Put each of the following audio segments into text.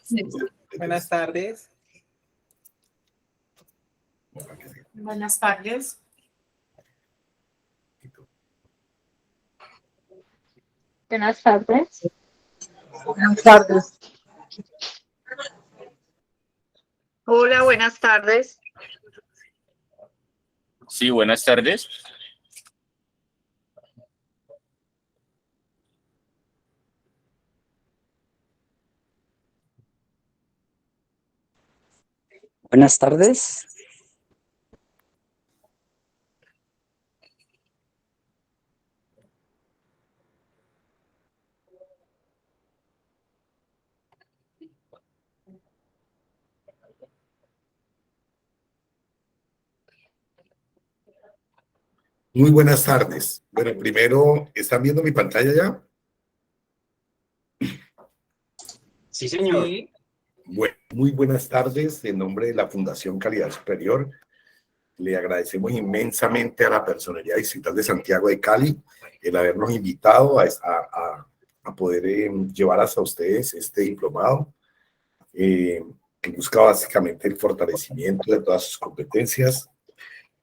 Sí. Buenas tardes. Buenas tardes. Buenas tardes. Buenas tardes. Hola, buenas tardes. Sí, buenas tardes. Buenas tardes. Muy buenas tardes. Bueno, primero, ¿están viendo mi pantalla ya? Sí, señor. Sí. Bueno, muy buenas tardes. En nombre de la Fundación Calidad Superior, le agradecemos inmensamente a la Personería Distrital de Santiago de Cali el habernos invitado a poder llevar hasta ustedes este diplomado que busca básicamente el fortalecimiento de todas sus competencias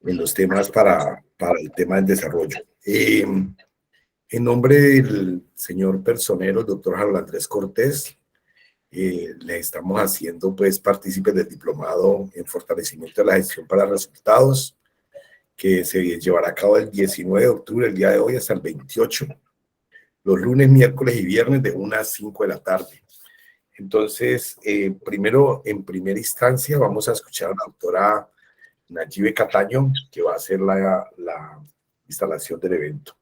en los temas para el tema del desarrollo. En nombre del señor personero, el doctor Harold Andrés Cortés, le estamos haciendo pues partícipes del diplomado en fortalecimiento de la gestión para resultados, que se llevará a cabo el 19 de octubre, el día de hoy, hasta el 28, los lunes, miércoles y viernes de 1 a 5 de la tarde. Entonces, primero, en primera instancia, vamos a escuchar a la doctora Nayibe Cataño, que va a hacer la instalación del evento.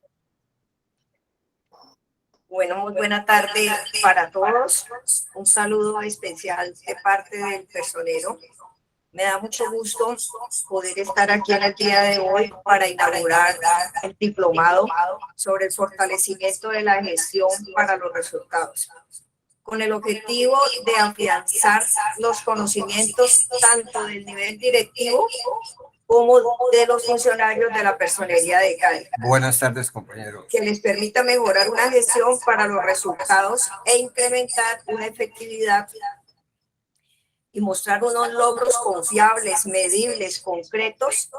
Bueno, muy buena tarde para todos. Un saludo especial de parte del personero. Me da mucho gusto poder estar aquí en el día de hoy para inaugurar el diplomado sobre el fortalecimiento de la gestión para los resultados, con el objetivo de afianzar los conocimientos tanto del nivel directivo como de los funcionarios de la Personería de Cali. Buenas tardes, compañeros. Que les permita mejorar una gestión para los resultados e incrementar una efectividad y mostrar unos logros confiables, medibles, concretos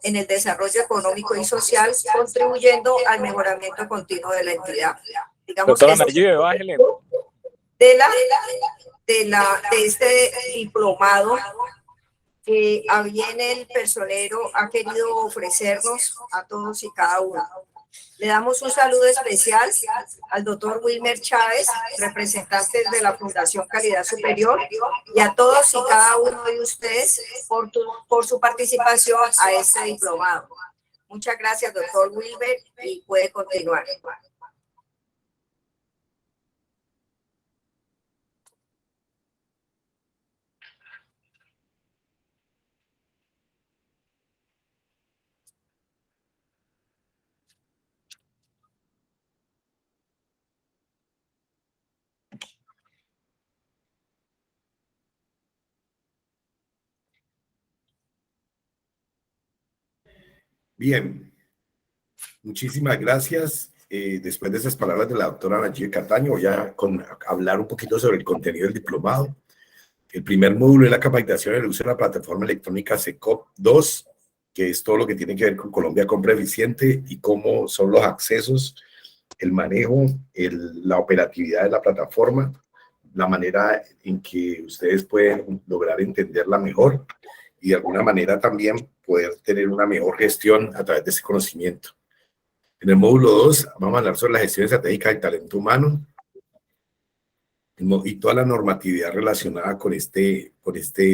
en el desarrollo económico y social, contribuyendo al mejoramiento continuo de la entidad. Digamos Doctora Nayibe, bájele. De este diplomado que a bien el personero ha querido ofrecernos a todos y cada uno. Le damos un saludo especial al doctor Wilmer Chávez, representante de la Fundación Calidad Superior, y a todos y cada uno de ustedes por su participación a este diplomado. Muchas gracias, doctor Wilmer, y puede continuar. Bien, muchísimas gracias. Después de esas palabras de la doctora Nayibe Cataño, voy a hablar un poquito sobre el contenido del diplomado. El primer módulo es la capacitación en el uso de la plataforma electrónica SECOP 2, que es todo lo que tiene que ver con Colombia Compra Eficiente y cómo son los accesos, el manejo, la operatividad de la plataforma, la manera en que ustedes pueden lograr entenderla mejor y de alguna manera también poder tener una mejor gestión a través de ese conocimiento. En el módulo 2 vamos a hablar sobre la gestión estratégica del talento humano y toda la normatividad relacionada con este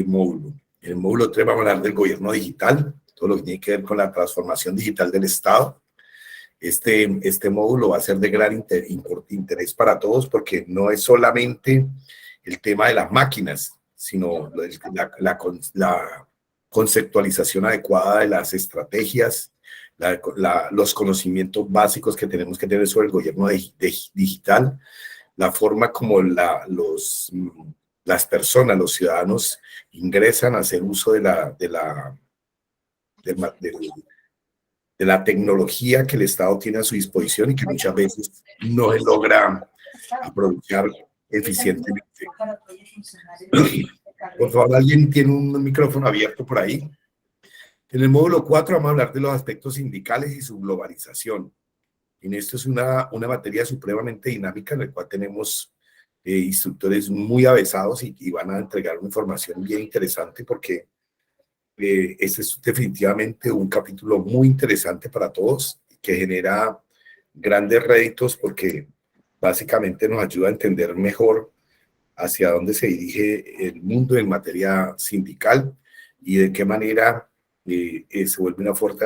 módulo. En el módulo 3 vamos a hablar del gobierno digital, todo lo que tiene que ver con la transformación digital del Estado. Este módulo va a ser de gran interés para todos porque no es solamente el tema de las máquinas, sino la conceptualización adecuada de las estrategias, los conocimientos básicos que tenemos que tener sobre el gobierno digital, la forma como las personas, los ciudadanos ingresan a hacer uso de la tecnología que el Estado tiene a su disposición y que muchas veces no logra aprovechar eficientemente. Por favor, ¿alguien tiene un micrófono abierto por ahí? En el módulo 4 vamos a hablar de los aspectos sindicales y su globalización. En esto es una materia supremamente dinámica en la cual tenemos instructores muy avesados y van a entregar una información bien interesante porque este es definitivamente un capítulo muy interesante para todos que genera grandes réditos porque básicamente nos ayuda a entender mejor hacia dónde se dirige el mundo en materia sindical y de qué manera se vuelve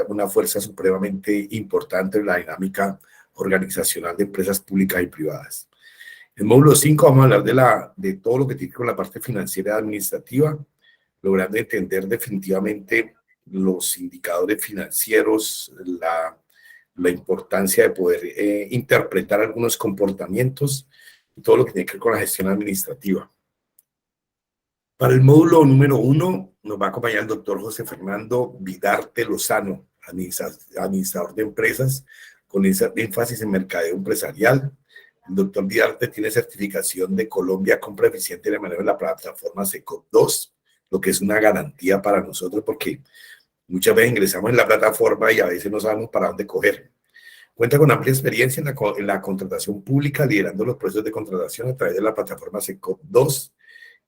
una fuerza supremamente importante en la dinámica organizacional de empresas públicas y privadas. En el módulo 5 vamos a hablar de todo lo que tiene que ver con la parte financiera y administrativa, logrando entender definitivamente los indicadores financieros, la importancia de poder interpretar algunos comportamientos y todo lo que tiene que ver con la gestión administrativa. Para el módulo número 1 nos va a acompañar el doctor José Fernando Vidarte Lozano, administrador de empresas, con énfasis en mercadeo empresarial. El doctor Vidarte tiene certificación de Colombia Compra Eficiente de manejo de la plataforma SECOP2, lo que es una garantía para nosotros porque muchas veces ingresamos en la plataforma y a veces no sabemos para dónde coger. Cuenta con amplia experiencia en la contratación pública, liderando los procesos de contratación a través de la plataforma SECOP2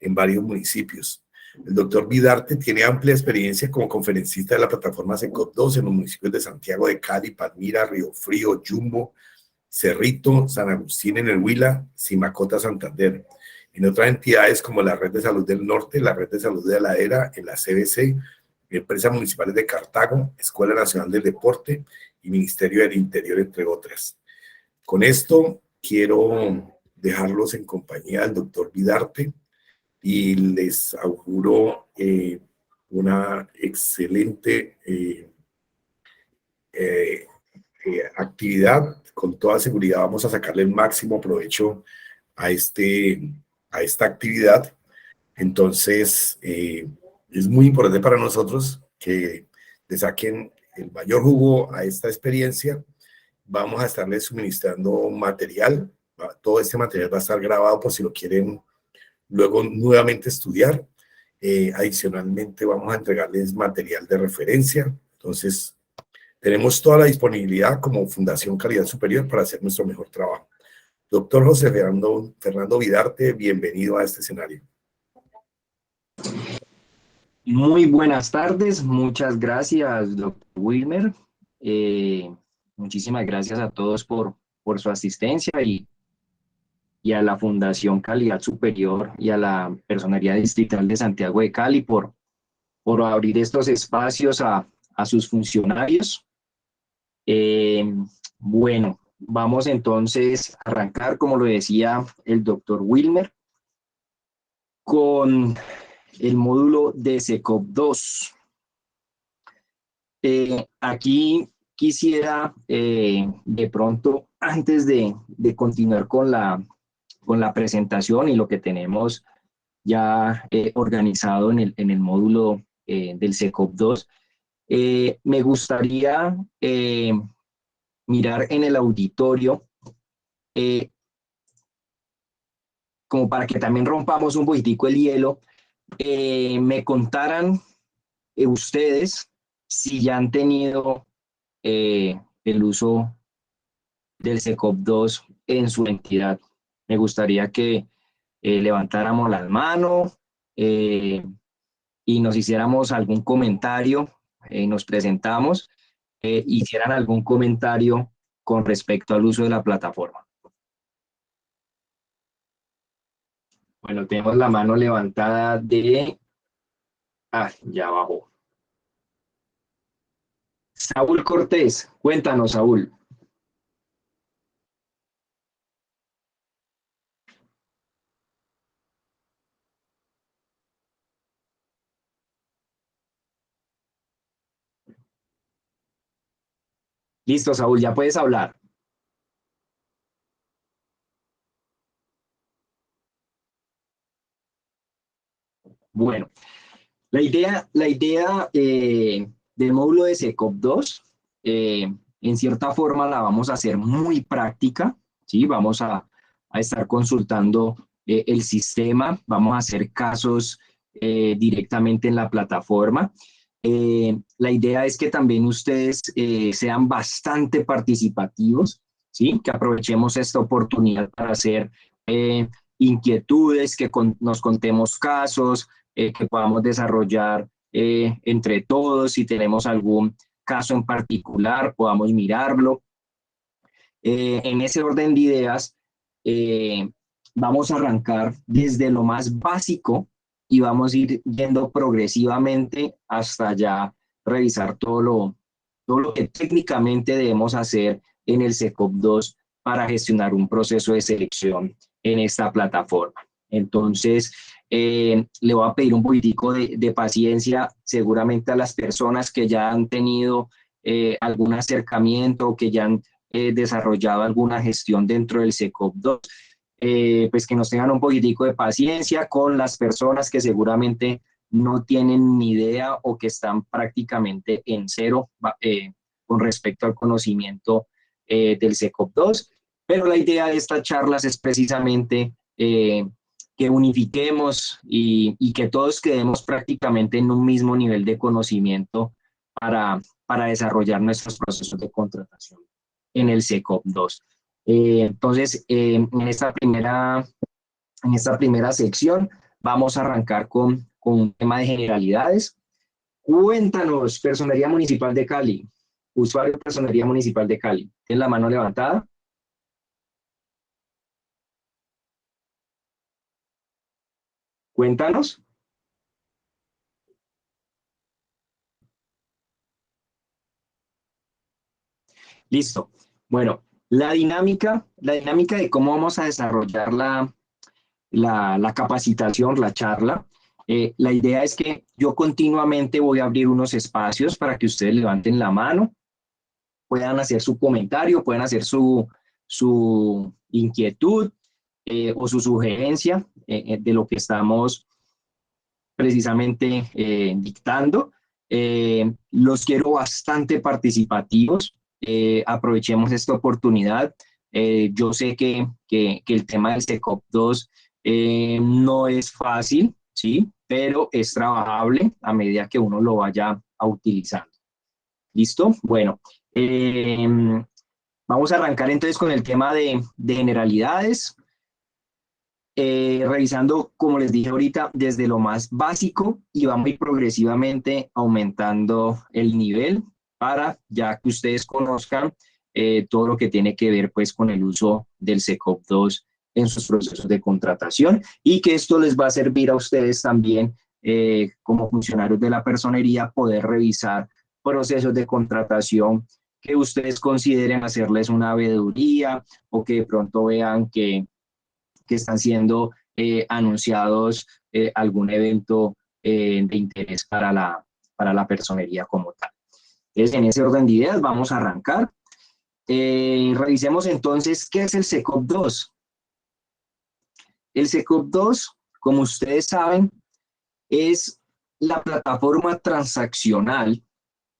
en varios municipios. El doctor Vidarte tiene amplia experiencia como conferencista de la plataforma SECOP2 en los municipios de Santiago de Cali, Palmira, Río Frío, Yumbo, Cerrito, San Agustín en el Huila, Simacota, Santander. En otras entidades como la Red de Salud del Norte, la Red de Salud de la Era, en la CBC, Empresas Municipales de Cartago, Escuela Nacional del Deporte y Ministerio del Interior, entre otras. Con esto quiero dejarlos en compañía del doctor Vidarte y les auguro una excelente actividad. Con toda seguridad vamos a sacarle el máximo provecho a esta actividad. Entonces, es muy importante para nosotros que le saquen el mayor jugo a esta experiencia. Vamos a estarles suministrando material. Todo este material va a estar grabado por si lo quieren luego nuevamente estudiar. Adicionalmente, vamos a entregarles material de referencia. Entonces, tenemos toda la disponibilidad como Fundación Calidad Superior para hacer nuestro mejor trabajo. Doctor José Fernando Vidarte, bienvenido a este escenario. Muy buenas tardes, muchas gracias, doctor Wilmer. Muchísimas gracias a todos por su asistencia y a la Fundación Calidad Superior y a la Personería Distrital de Santiago de Cali por abrir estos espacios a sus funcionarios. Bueno, vamos entonces a arrancar, como lo decía el doctor Wilmer, con el módulo de SECOP2. Aquí quisiera, de pronto, antes de continuar con la presentación y lo que tenemos ya organizado en el módulo del SECOP2, me gustaría mirar en el auditorio como para que también rompamos un poquitico el hielo, me contaran ustedes si ya han tenido el uso del SECOP2 en su entidad. Me gustaría que levantáramos las manos y nos hiciéramos algún comentario, nos presentamos, hicieran algún comentario con respecto al uso de la plataforma. Bueno, tenemos la mano levantada de... ya bajó. Saúl Cortés, cuéntanos, Saúl. Listo, Saúl, ya puedes hablar. Bueno, la idea del módulo de SECOP2, en cierta forma la vamos a hacer muy práctica, ¿sí? Vamos a estar consultando el sistema, vamos a hacer casos directamente en la plataforma. La idea es que también ustedes sean bastante participativos, ¿sí? Que aprovechemos esta oportunidad para hacer inquietudes, que nos contemos casos, que podamos desarrollar entre todos. Si tenemos algún caso en particular, podamos mirarlo. En ese orden de ideas, vamos a arrancar desde lo más básico y vamos a ir yendo progresivamente hasta ya revisar todo lo que técnicamente debemos hacer en el SECOP 2 para gestionar un proceso de selección en esta plataforma. Entonces, le voy a pedir un poquitico de paciencia seguramente a las personas que ya han tenido algún acercamiento, que ya han desarrollado alguna gestión dentro del SECOP 2, pues que nos tengan un poquitico de paciencia con las personas que seguramente no tienen ni idea o que están prácticamente en cero con respecto al conocimiento del SECOP 2. Pero la idea de estas charlas es precisamente que unifiquemos y que todos quedemos prácticamente en un mismo nivel de conocimiento para desarrollar nuestros procesos de contratación en el SECOP 2. Entonces, en esta primera sección vamos a arrancar con un tema de generalidades. Cuéntanos, Personería Municipal de Cali, usuario de Personería Municipal de Cali, ¿tiene la mano levantada? Cuéntanos. Listo. Bueno, la dinámica de cómo vamos a desarrollar la capacitación, la charla, la idea es que yo continuamente voy a abrir unos espacios para que ustedes levanten la mano, puedan hacer su comentario, puedan hacer su inquietud o su sugerencia de lo que estamos precisamente dictando. Los quiero bastante participativos. Aprovechemos esta oportunidad. Yo sé que el tema del SECOP 2 no es fácil, ¿sí? Pero es trabajable a medida que uno lo vaya utilizando. ¿Listo? Bueno, vamos a arrancar entonces con el tema de generalidades. Revisando, como les dije ahorita, desde lo más básico y vamos a ir progresivamente aumentando el nivel para ya que ustedes conozcan todo lo que tiene que ver pues con el uso del SECOP 2 en sus procesos de contratación y que esto les va a servir a ustedes también como funcionarios de la personería poder revisar procesos de contratación que ustedes consideren hacerles una veeduría o que de pronto vean que están siendo anunciados algún evento de interés para la personería como tal. Entonces, en ese orden de ideas vamos a arrancar. Revisemos entonces qué es el SECOP 2. El SECOP 2, como ustedes saben, es la plataforma transaccional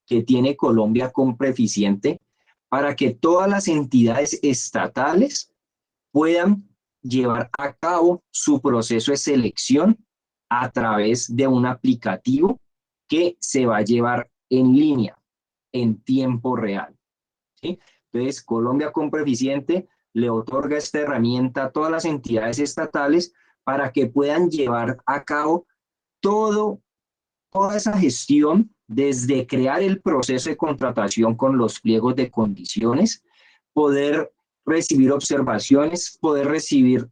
que tiene Colombia Compra Eficiente para que todas las entidades estatales puedan llevar a cabo su proceso de selección a través de un aplicativo que se va a llevar en línea, en tiempo real, ¿sí? Entonces, Colombia Compra Eficiente le otorga esta herramienta a todas las entidades estatales para que puedan llevar a cabo toda esa gestión, desde crear el proceso de contratación con los pliegos de condiciones, poder recibir observaciones, poder recibir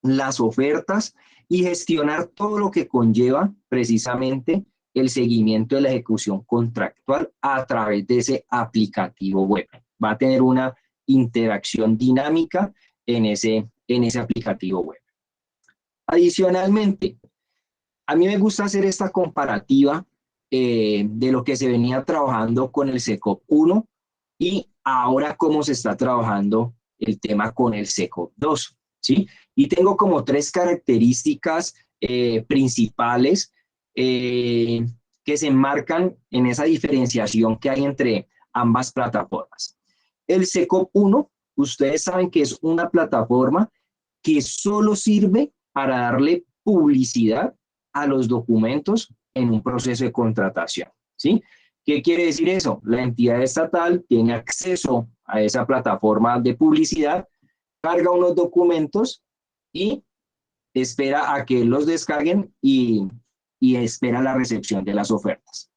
las ofertas y gestionar todo lo que conlleva precisamente el seguimiento de la ejecución contractual a través de ese aplicativo web. Va a tener una interacción dinámica en ese aplicativo web. Adicionalmente, a mí me gusta hacer esta comparativa de lo que se venía trabajando con el SECOP 1 y ahora cómo se está trabajando el tema con el SECOP 2, ¿sí? Y tengo como 3 características principales que se enmarcan en esa diferenciación que hay entre ambas plataformas. El SECOP 1, ustedes saben que es una plataforma que solo sirve para darle publicidad a los documentos en un proceso de contratación, ¿sí? ¿Qué quiere decir eso? La entidad estatal tiene acceso a esa plataforma de publicidad, carga unos documentos y espera a que los descarguen y espera la recepción de las ofertas.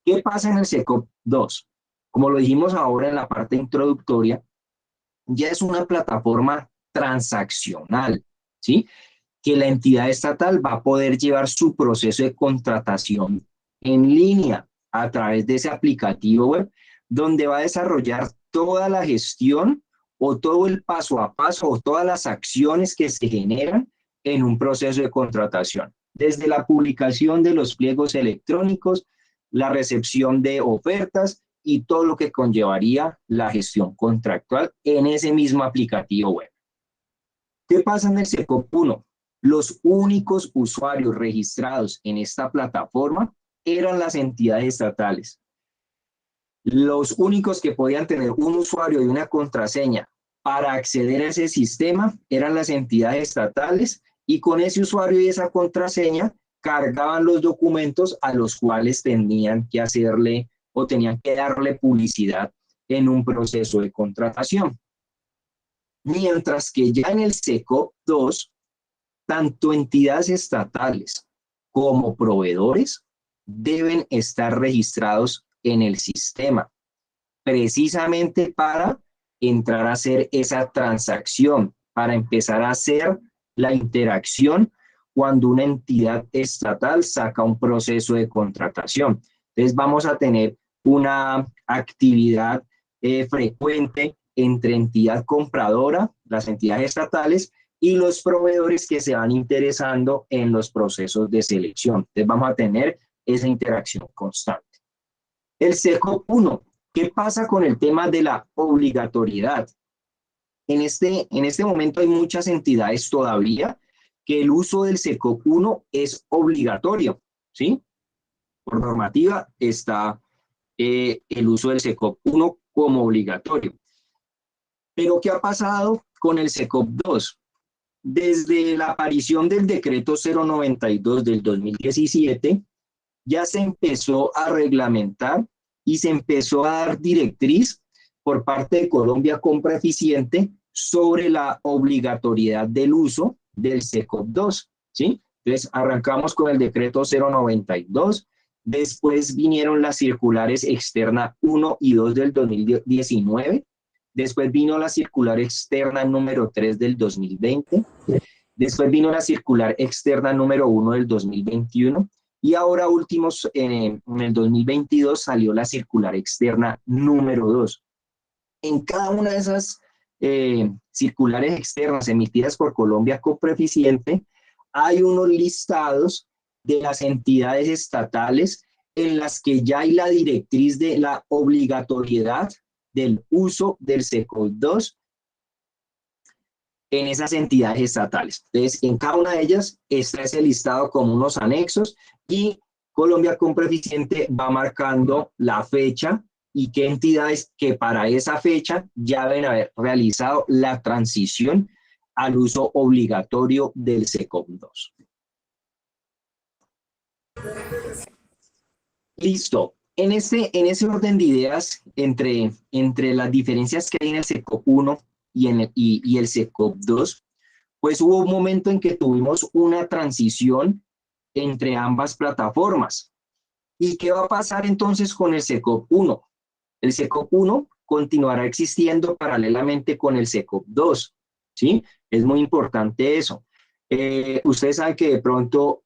¿Qué pasa en el SECOP 2? Como lo dijimos ahora en la parte introductoria, ya es una plataforma transaccional, ¿sí? Que la entidad estatal va a poder llevar su proceso de contratación en línea a través de ese aplicativo web, donde va a desarrollar toda la gestión o todo el paso a paso o todas las acciones que se generan en un proceso de contratación. Desde la publicación de los pliegos electrónicos, la recepción de ofertas y todo lo que conllevaría la gestión contractual en ese mismo aplicativo web. ¿Qué pasa en el SECOP 1? Los únicos usuarios registrados en esta plataforma eran las entidades estatales. Los únicos que podían tener un usuario y una contraseña para acceder a ese sistema eran las entidades estatales, y con ese usuario y esa contraseña cargaban los documentos a los cuales tenían que hacerle o tenían que darle publicidad en un proceso de contratación. Mientras que ya en el SECOP 2, tanto entidades estatales como proveedores deben estar registrados en el sistema, precisamente para entrar a hacer esa transacción, para empezar a hacer la interacción cuando una entidad estatal saca un proceso de contratación. Entonces vamos a tener una actividad frecuente entre entidad compradora, las entidades estatales, y los proveedores que se van interesando en los procesos de selección. Entonces vamos a tener esa interacción constante. El SECOP 1, ¿qué pasa con el tema de la obligatoriedad? En este momento hay muchas entidades todavía que el uso del SECOP 1 es obligatorio, ¿sí? Por normativa está el uso del SECOP 1 como obligatorio. Pero ¿qué ha pasado con el SECOP 2? Desde la aparición del decreto 092 del 2017, ya se empezó a reglamentar y se empezó a dar directriz por parte de Colombia Compra Eficiente sobre la obligatoriedad del uso del SECOP 2, ¿sí? Entonces, arrancamos con el decreto 092, después vinieron las circulares externa 1 y 2 del 2019, después vino la circular externa número 3 del 2020, después vino la circular externa número 1 del 2021, y ahora últimos, en el 2022 salió la circular externa número 2. En cada una de esas circulares externas emitidas por Colombia Compra Eficiente, hay unos listados de las entidades estatales en las que ya hay la directriz de la obligatoriedad del uso del SECOP 2 en esas entidades estatales. Entonces, en cada una de ellas está ese listado como unos anexos y Colombia Compra Eficiente va marcando la fecha y qué entidades que para esa fecha ya deben haber realizado la transición al uso obligatorio del SECOP 2. Listo. En ese orden de ideas, entre las diferencias que hay en el SECOP 1 y el SECOP 2, pues hubo un momento en que tuvimos una transición entre ambas plataformas. ¿Y qué va a pasar entonces con el SECOP 1? El SECOP 1 continuará existiendo paralelamente con el SECOP 2, ¿sí? Es muy importante eso. Ustedes saben que de pronto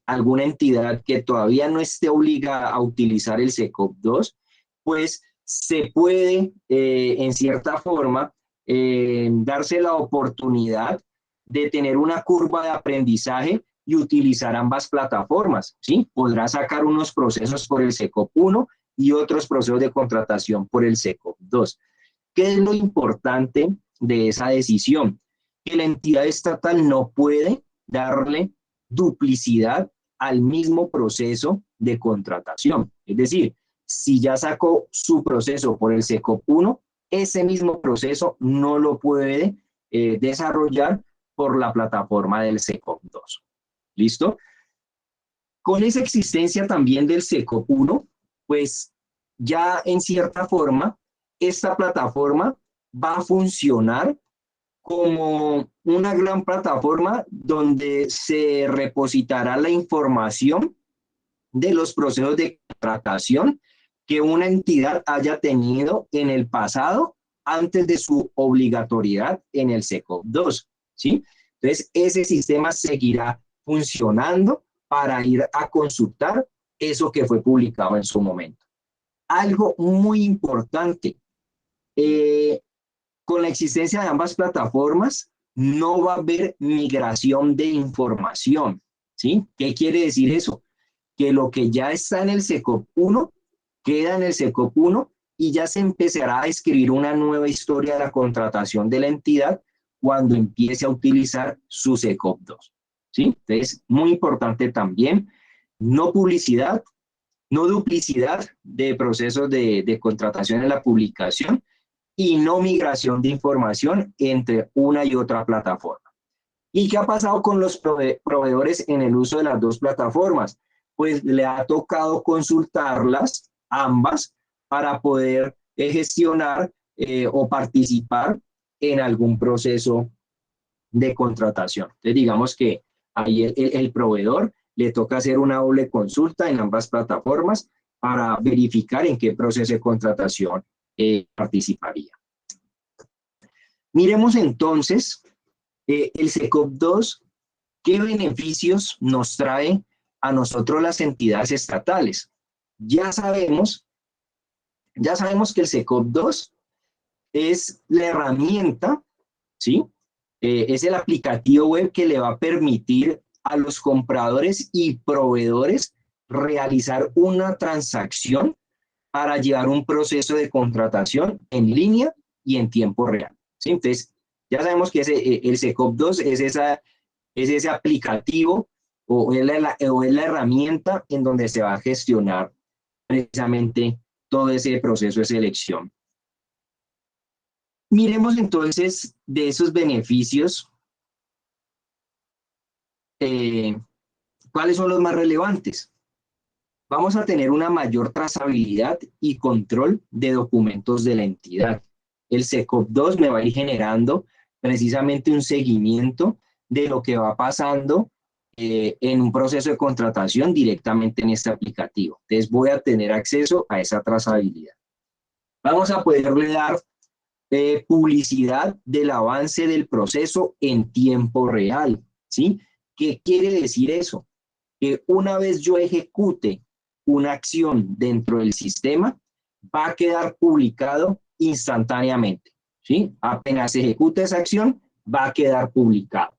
alguna entidad que todavía no esté obligada a utilizar el SECOP 2, pues se puede, en cierta forma, darse la oportunidad de tener una curva de aprendizaje y utilizar ambas plataformas, ¿sí? Podrá sacar unos procesos por el SECOP 1 y otros procesos de contratación por el SECOP 2. ¿Qué es lo importante de esa decisión? Que la entidad estatal no puede darle duplicidad al mismo proceso de contratación. Es decir, si ya sacó su proceso por el SECOP 1, ese mismo proceso no lo puede desarrollar por la plataforma del SECOP 2. ¿Listo? Con esa existencia también del SECOP 1, pues ya en cierta forma, esta plataforma va a funcionar como una gran plataforma donde se repositará la información de los procesos de contratación que una entidad haya tenido en el pasado antes de su obligatoriedad en el SECOP 2, ¿sí? Entonces, ese sistema seguirá funcionando para ir a consultar eso que fue publicado en su momento. Algo muy importante, con la existencia de ambas plataformas, no va a haber migración de información, ¿sí? ¿Qué quiere decir eso? Que lo que ya está en el SECOP 1 queda en el SECOP 1 y ya se empezará a escribir una nueva historia de la contratación de la entidad cuando empiece a utilizar su SECOP 2, ¿sí? Entonces, muy importante también, no publicidad, no duplicidad de procesos de contratación en la publicación y no migración de información entre una y otra plataforma. ¿Y qué ha pasado con los proveedores en el uso de las dos plataformas? Pues le ha tocado consultarlas ambas para poder gestionar o participar en algún proceso de contratación. Entonces, digamos que ahí el proveedor le toca hacer una doble consulta en ambas plataformas para verificar en qué proceso de contratación participaría. Miremos entonces el SECOP 2, ¿qué beneficios nos trae a nosotros las entidades estatales? Ya sabemos que el SECOP 2 es la herramienta, ¿sí? Es el aplicativo web que le va a permitir a los compradores y proveedores realizar una transacción para llevar un proceso de contratación en línea y en tiempo real, ¿sí? Entonces, ya sabemos que el SECOP 2 es ese aplicativo o es la herramienta en donde se va a gestionar precisamente todo ese proceso de selección. Miremos entonces de esos beneficios, ¿cuáles son los más relevantes? Vamos a tener una mayor trazabilidad y control de documentos de la entidad. El SECOP 2 me va a ir generando precisamente un seguimiento de lo que va pasando en un proceso de contratación directamente en este aplicativo. Entonces voy a tener acceso a esa trazabilidad. Vamos a poderle dar publicidad del avance del proceso en tiempo real, ¿sí? ¿Qué quiere decir eso? Que una vez yo ejecute una acción dentro del sistema, va a quedar publicado instantáneamente, ¿sí? Apenas se ejecute esa acción, va a quedar publicado.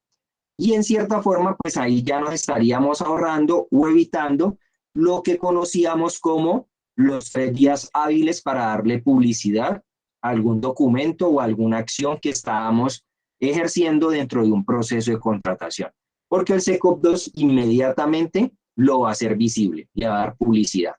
Y en cierta forma, pues ahí ya nos estaríamos ahorrando o evitando lo que conocíamos como los 3 días hábiles para darle publicidad a algún documento o alguna acción que estábamos ejerciendo dentro de un proceso de contratación. Porque el SECOP 2 inmediatamente lo va a hacer visible, le va a dar publicidad.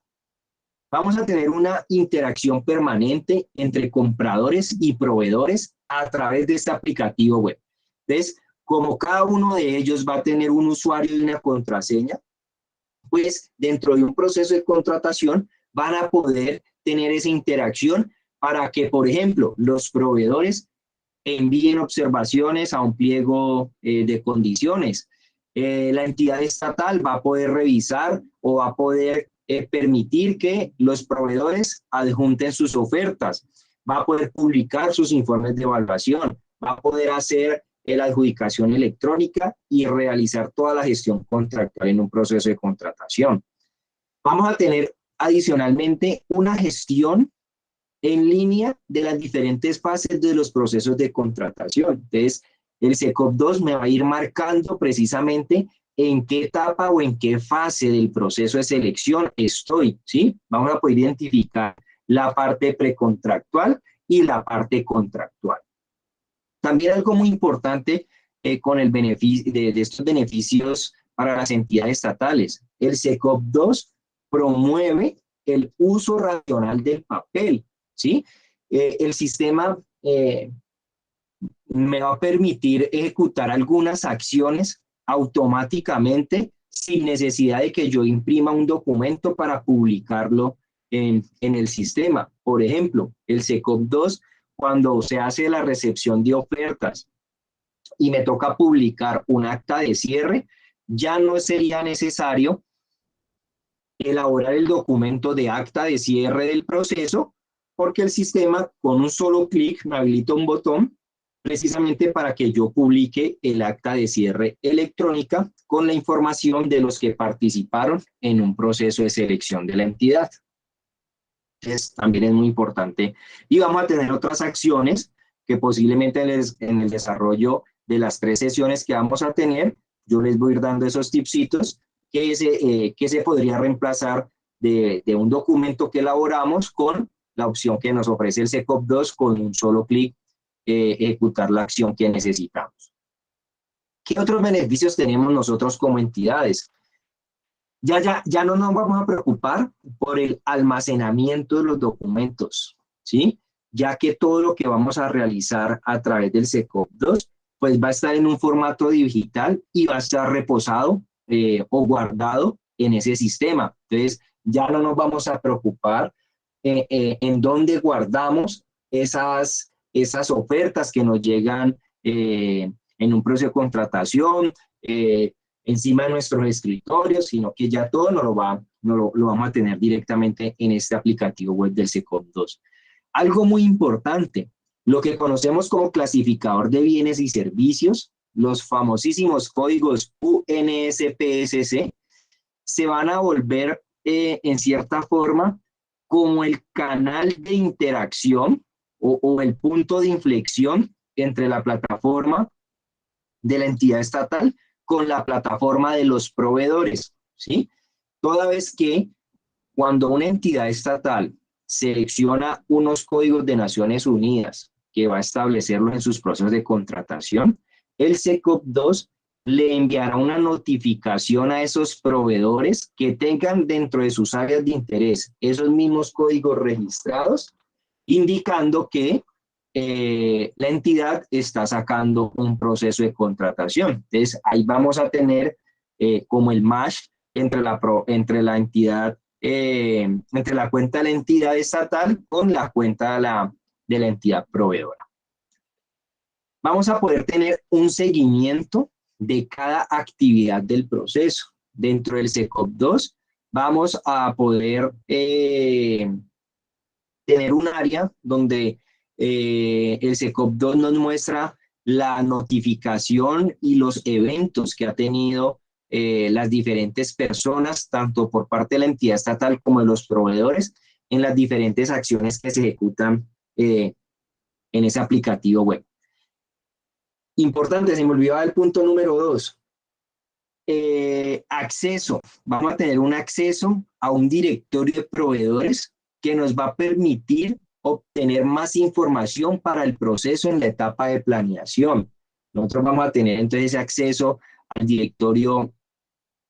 Vamos a tener una interacción permanente entre compradores y proveedores a través de este aplicativo web. Entonces, como cada uno de ellos va a tener un usuario y una contraseña, pues dentro de un proceso de contratación van a poder tener esa interacción para que, por ejemplo, los proveedores envíen observaciones a un pliego de condiciones. La entidad estatal va a poder revisar o va a poder permitir que los proveedores adjunten sus ofertas, va a poder publicar sus informes de evaluación, va a poder hacer la adjudicación electrónica y realizar toda la gestión contractual en un proceso de contratación. Vamos a tener adicionalmente una gestión en línea de las diferentes fases de los procesos de contratación. Entonces, el SECOP 2 me va a ir marcando precisamente en qué etapa o en qué fase del proceso de selección estoy, ¿sí? Vamos a poder identificar la parte precontractual y la parte contractual. También algo muy importante con el beneficio de estos beneficios para las entidades estatales. El SECOP 2 promueve el uso racional del papel, ¿sí? El sistema me va a permitir ejecutar algunas acciones automáticamente sin necesidad de que yo imprima un documento para publicarlo en el sistema. Por ejemplo, el SECOP2, cuando se hace la recepción de ofertas y me toca publicar un acta de cierre, ya no sería necesario elaborar el documento de acta de cierre del proceso, porque el sistema con un solo clic me habilita un botón precisamente para que yo publique el acta de cierre electrónica con la información de los que participaron en un proceso de selección de la entidad. Entonces, también es muy importante. Y vamos a tener otras acciones que posiblemente en el desarrollo de las 3 sesiones que vamos a tener, yo les voy a ir dando esos tipsitos que se podría reemplazar de un documento que elaboramos con la opción que nos ofrece el SECOP2 con un solo clic, ejecutar la acción que necesitamos. ¿Qué otros beneficios tenemos nosotros como entidades? Ya no nos vamos a preocupar por el almacenamiento de los documentos, ¿sí? Ya que todo lo que vamos a realizar a través del SECOP2 pues va a estar en un formato digital y va a estar reposado o guardado en ese sistema. Entonces, ya no nos vamos a preocupar en dónde guardamos esas ofertas que nos llegan en un proceso de contratación, encima de nuestros escritorios, sino que ya todo lo vamos a tener directamente en este aplicativo web del SECOP2. Algo muy importante, lo que conocemos como clasificador de bienes y servicios, los famosísimos códigos UNSPSC, se van a volver en cierta forma como el canal de interacción o el punto de inflexión entre la plataforma de la entidad estatal con la plataforma de los proveedores, ¿sí? Toda vez que cuando una entidad estatal selecciona unos códigos de Naciones Unidas que va a establecerlo en sus procesos de contratación, el SECOP2 le enviará una notificación a esos proveedores que tengan dentro de sus áreas de interés esos mismos códigos registrados, indicando que la entidad está sacando un proceso de contratación. Entonces, ahí vamos a tener como el match entre la entidad, entre la cuenta de la entidad estatal con la cuenta de la entidad proveedora. Vamos a poder tener un seguimiento de cada actividad del proceso. Dentro del SECOP2 vamos a poder tener un área donde el SECOP2 nos muestra la notificación y los eventos que ha tenido las diferentes personas, tanto por parte de la entidad estatal como de los proveedores, en las diferentes acciones que se ejecutan en ese aplicativo web. Importante, se me olvidaba el punto número 2. Acceso. Vamos a tener un acceso a un directorio de proveedores que nos va a permitir obtener más información para el proceso en la etapa de planeación. Nosotros vamos a tener entonces acceso al directorio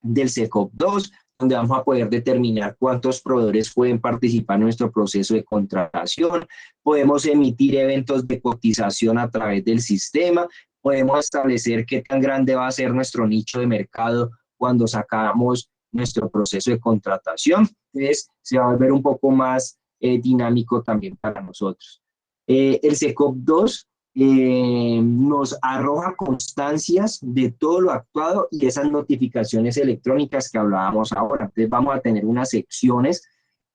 del SECOP2, donde vamos a poder determinar cuántos proveedores pueden participar en nuestro proceso de contratación, podemos emitir eventos de cotización a través del sistema, podemos establecer qué tan grande va a ser nuestro nicho de mercado cuando sacamos nuestro proceso de contratación. Entonces, se va a volver un poco más dinámico también para nosotros. El SECOP2 nos arroja constancias de todo lo actuado y esas notificaciones electrónicas que hablábamos ahora. Entonces, vamos a tener unas secciones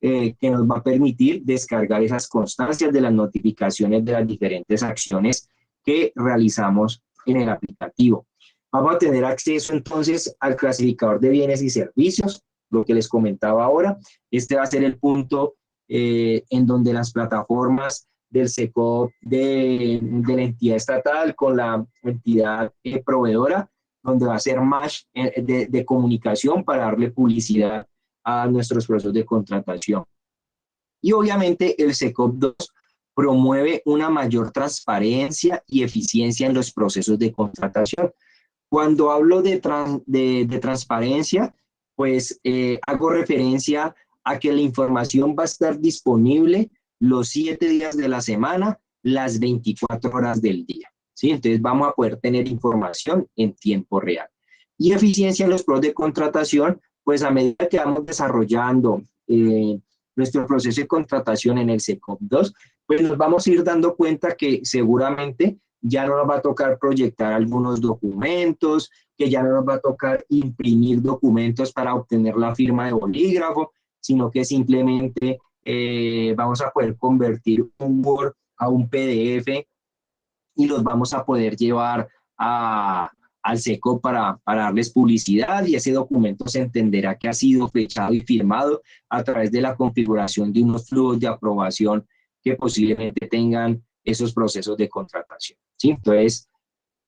que nos va a permitir descargar esas constancias de las notificaciones de las diferentes acciones que realizamos en el aplicativo. Vamos a tener acceso entonces al clasificador de bienes y servicios, lo que les comentaba ahora. Este va a ser el punto en donde las plataformas del SECOP de la entidad estatal con la entidad proveedora, donde va a ser match de comunicación para darle publicidad a nuestros procesos de contratación. Y obviamente el SECOP2 promueve una mayor transparencia y eficiencia en los procesos de contratación. Cuando hablo de transparencia, pues hago referencia a que la información va a estar disponible los 7 días de la semana, las 24 horas del día. ¿sí? Entonces vamos a poder tener información en tiempo real. Y eficiencia en los procesos de contratación, pues a medida que vamos desarrollando nuestro proceso de contratación en el SECOP2, pues nos vamos a ir dando cuenta que seguramente ya no nos va a tocar proyectar algunos documentos, que ya no nos va a tocar imprimir documentos para obtener la firma de bolígrafo, sino que simplemente vamos a poder convertir un Word a un PDF y los vamos a poder llevar al SECOP para darles publicidad, y ese documento se entenderá que ha sido fechado y firmado a través de la configuración de unos flujos de aprobación que posiblemente tengan esos procesos de contratación, ¿sí? Entonces,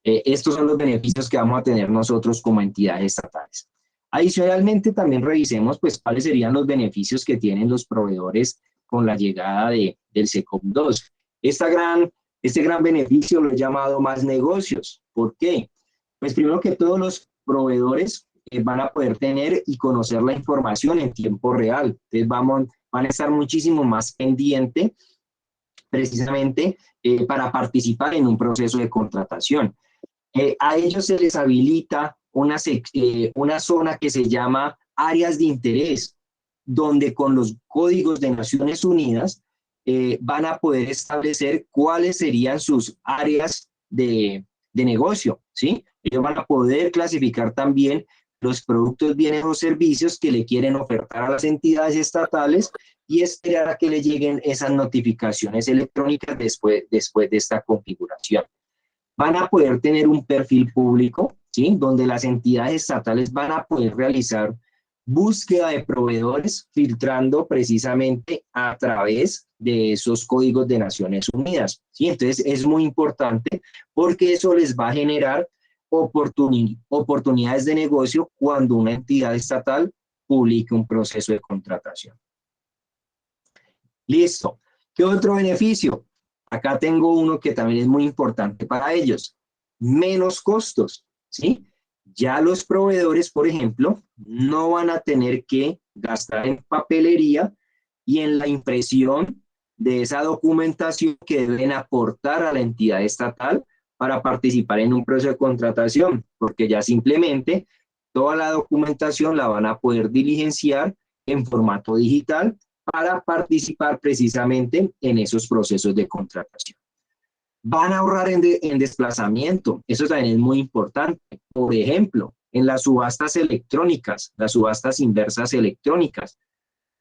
estos son los beneficios que vamos a tener nosotros como entidades estatales. Adicionalmente, también revisemos pues cuáles serían los beneficios que tienen los proveedores con la llegada del SECOP2. Este gran beneficio lo he llamado más negocios. ¿Por qué? Pues primero que todos los proveedores van a poder tener y conocer la información en tiempo real. Entonces van a estar muchísimo más pendientes precisamente para participar en un proceso de contratación. A ellos se les habilita una zona que se llama áreas de interés, donde con los códigos de Naciones Unidas van a poder establecer cuáles serían sus áreas de negocio, ¿sí? Ellos van a poder clasificar también los productos, bienes o servicios que le quieren ofertar a las entidades estatales y esperar a que le lleguen esas notificaciones electrónicas después de esta configuración. Van a poder tener un perfil público, ¿sí? Donde las entidades estatales van a poder realizar búsqueda de proveedores, filtrando precisamente a través de esos códigos de Naciones Unidas, ¿sí? Entonces es muy importante porque eso les va a generar oportunidades de negocio cuando una entidad estatal publique un proceso de contratación. Listo. ¿Qué otro beneficio? Acá tengo uno que también es muy importante para ellos. Menos costos, ¿sí? Ya los proveedores, por ejemplo, no van a tener que gastar en papelería y en la impresión de esa documentación que deben aportar a la entidad estatal para participar en un proceso de contratación, porque ya simplemente toda la documentación la van a poder diligenciar en formato digital para participar precisamente en esos procesos de contratación. Van a ahorrar en desplazamiento, eso también es muy importante. Por ejemplo, en las subastas electrónicas, las subastas inversas electrónicas,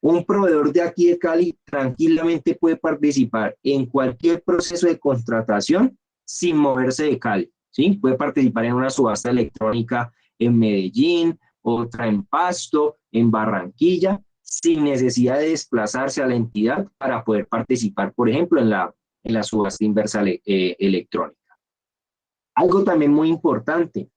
un proveedor de aquí de Cali tranquilamente puede participar en cualquier proceso de contratación sin moverse de Cali, ¿sí? Puede participar en una subasta electrónica en Medellín, otra en Pasto, en Barranquilla, sin necesidad de desplazarse a la entidad para poder participar, por ejemplo, en la subasta inversa electrónica. Algo también muy importante,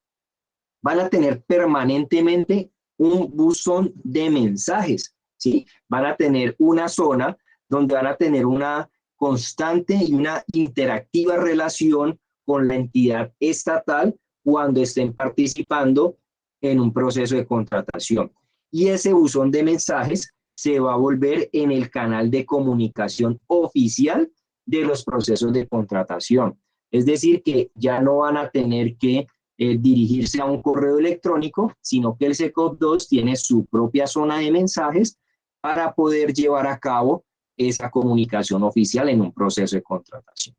van a tener permanentemente un buzón de mensajes, ¿sí? Van a tener una zona donde van a tener una constante y una interactiva relación con la entidad estatal cuando estén participando en un proceso de contratación. Y ese buzón de mensajes se va a volver en el canal de comunicación oficial de los procesos de contratación. Es decir, que ya no van a tener que dirigirse a un correo electrónico, sino que el SECOP2 tiene su propia zona de mensajes para poder llevar a cabo esa comunicación oficial en un proceso de contratación.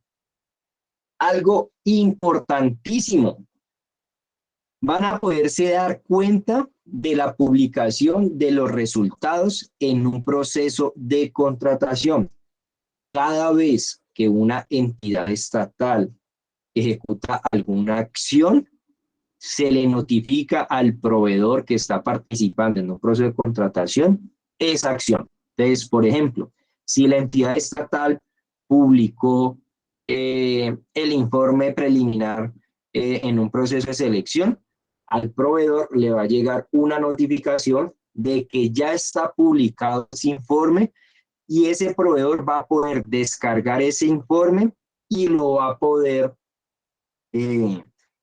Algo importantísimo, van a poderse dar cuenta de la publicación de los resultados en un proceso de contratación. Cada vez que una entidad estatal ejecuta alguna acción, se le notifica al proveedor que está participando en un proceso de contratación esa acción. Entonces, por ejemplo, si la entidad estatal publicó el informe preliminar en un proceso de selección, al proveedor le va a llegar una notificación de que ya está publicado ese informe y ese proveedor va a poder descargar ese informe y lo va a poder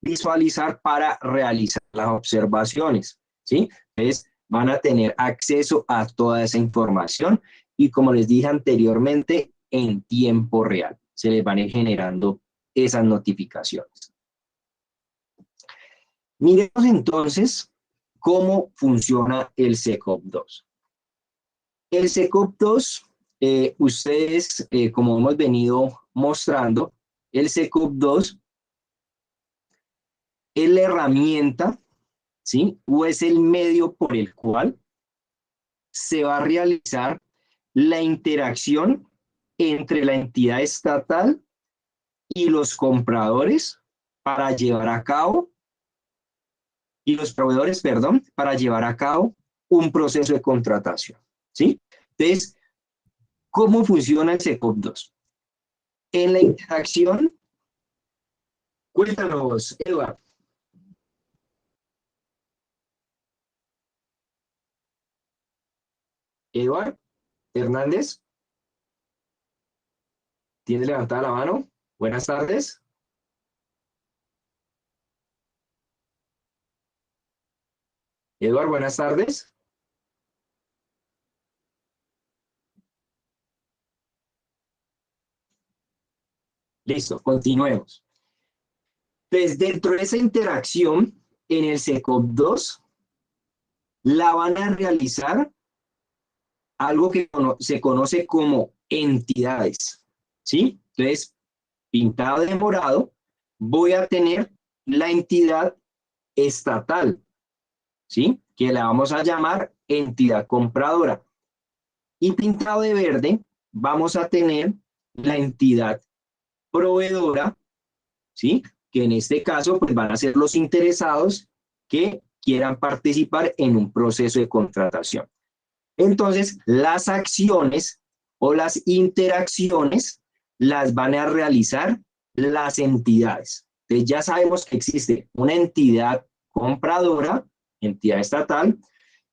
visualizar para realizar las observaciones, ¿sí? Entonces, van a tener acceso a toda esa información y, como les dije anteriormente, en tiempo real. Se les van a ir generando esas notificaciones. Miremos entonces cómo funciona el SecOps 2. El SecOps 2, ustedes, como hemos venido mostrando, el SecOps 2 es la herramienta, ¿sí? O es el medio por el cual se va a realizar la interacción entre la entidad estatal y los compradores para llevar a cabo, y los proveedores, perdón, para llevar a cabo un proceso de contratación, ¿sí? Entonces, ¿cómo funciona el SecOps 2? En la interacción, cuéntanos, Eduardo. Eduardo Hernández, ¿tiene levantada la mano? Buenas tardes. Eduardo, buenas tardes. Listo, continuemos. Pues dentro de esa interacción, en el SecOps 2, la van a realizar algo que se conoce como entidades, ¿sí? Entonces, pintado de morado, voy a tener la entidad estatal, ¿sí? Que la vamos a llamar entidad compradora. Y pintado de verde, vamos a tener la entidad proveedora, ¿sí? Que en este caso pues, van a ser los interesados que quieran participar en un proceso de contratación. Entonces, las acciones o las interacciones las van a realizar las entidades. Entonces, ya sabemos que existe una entidad compradora, entidad estatal,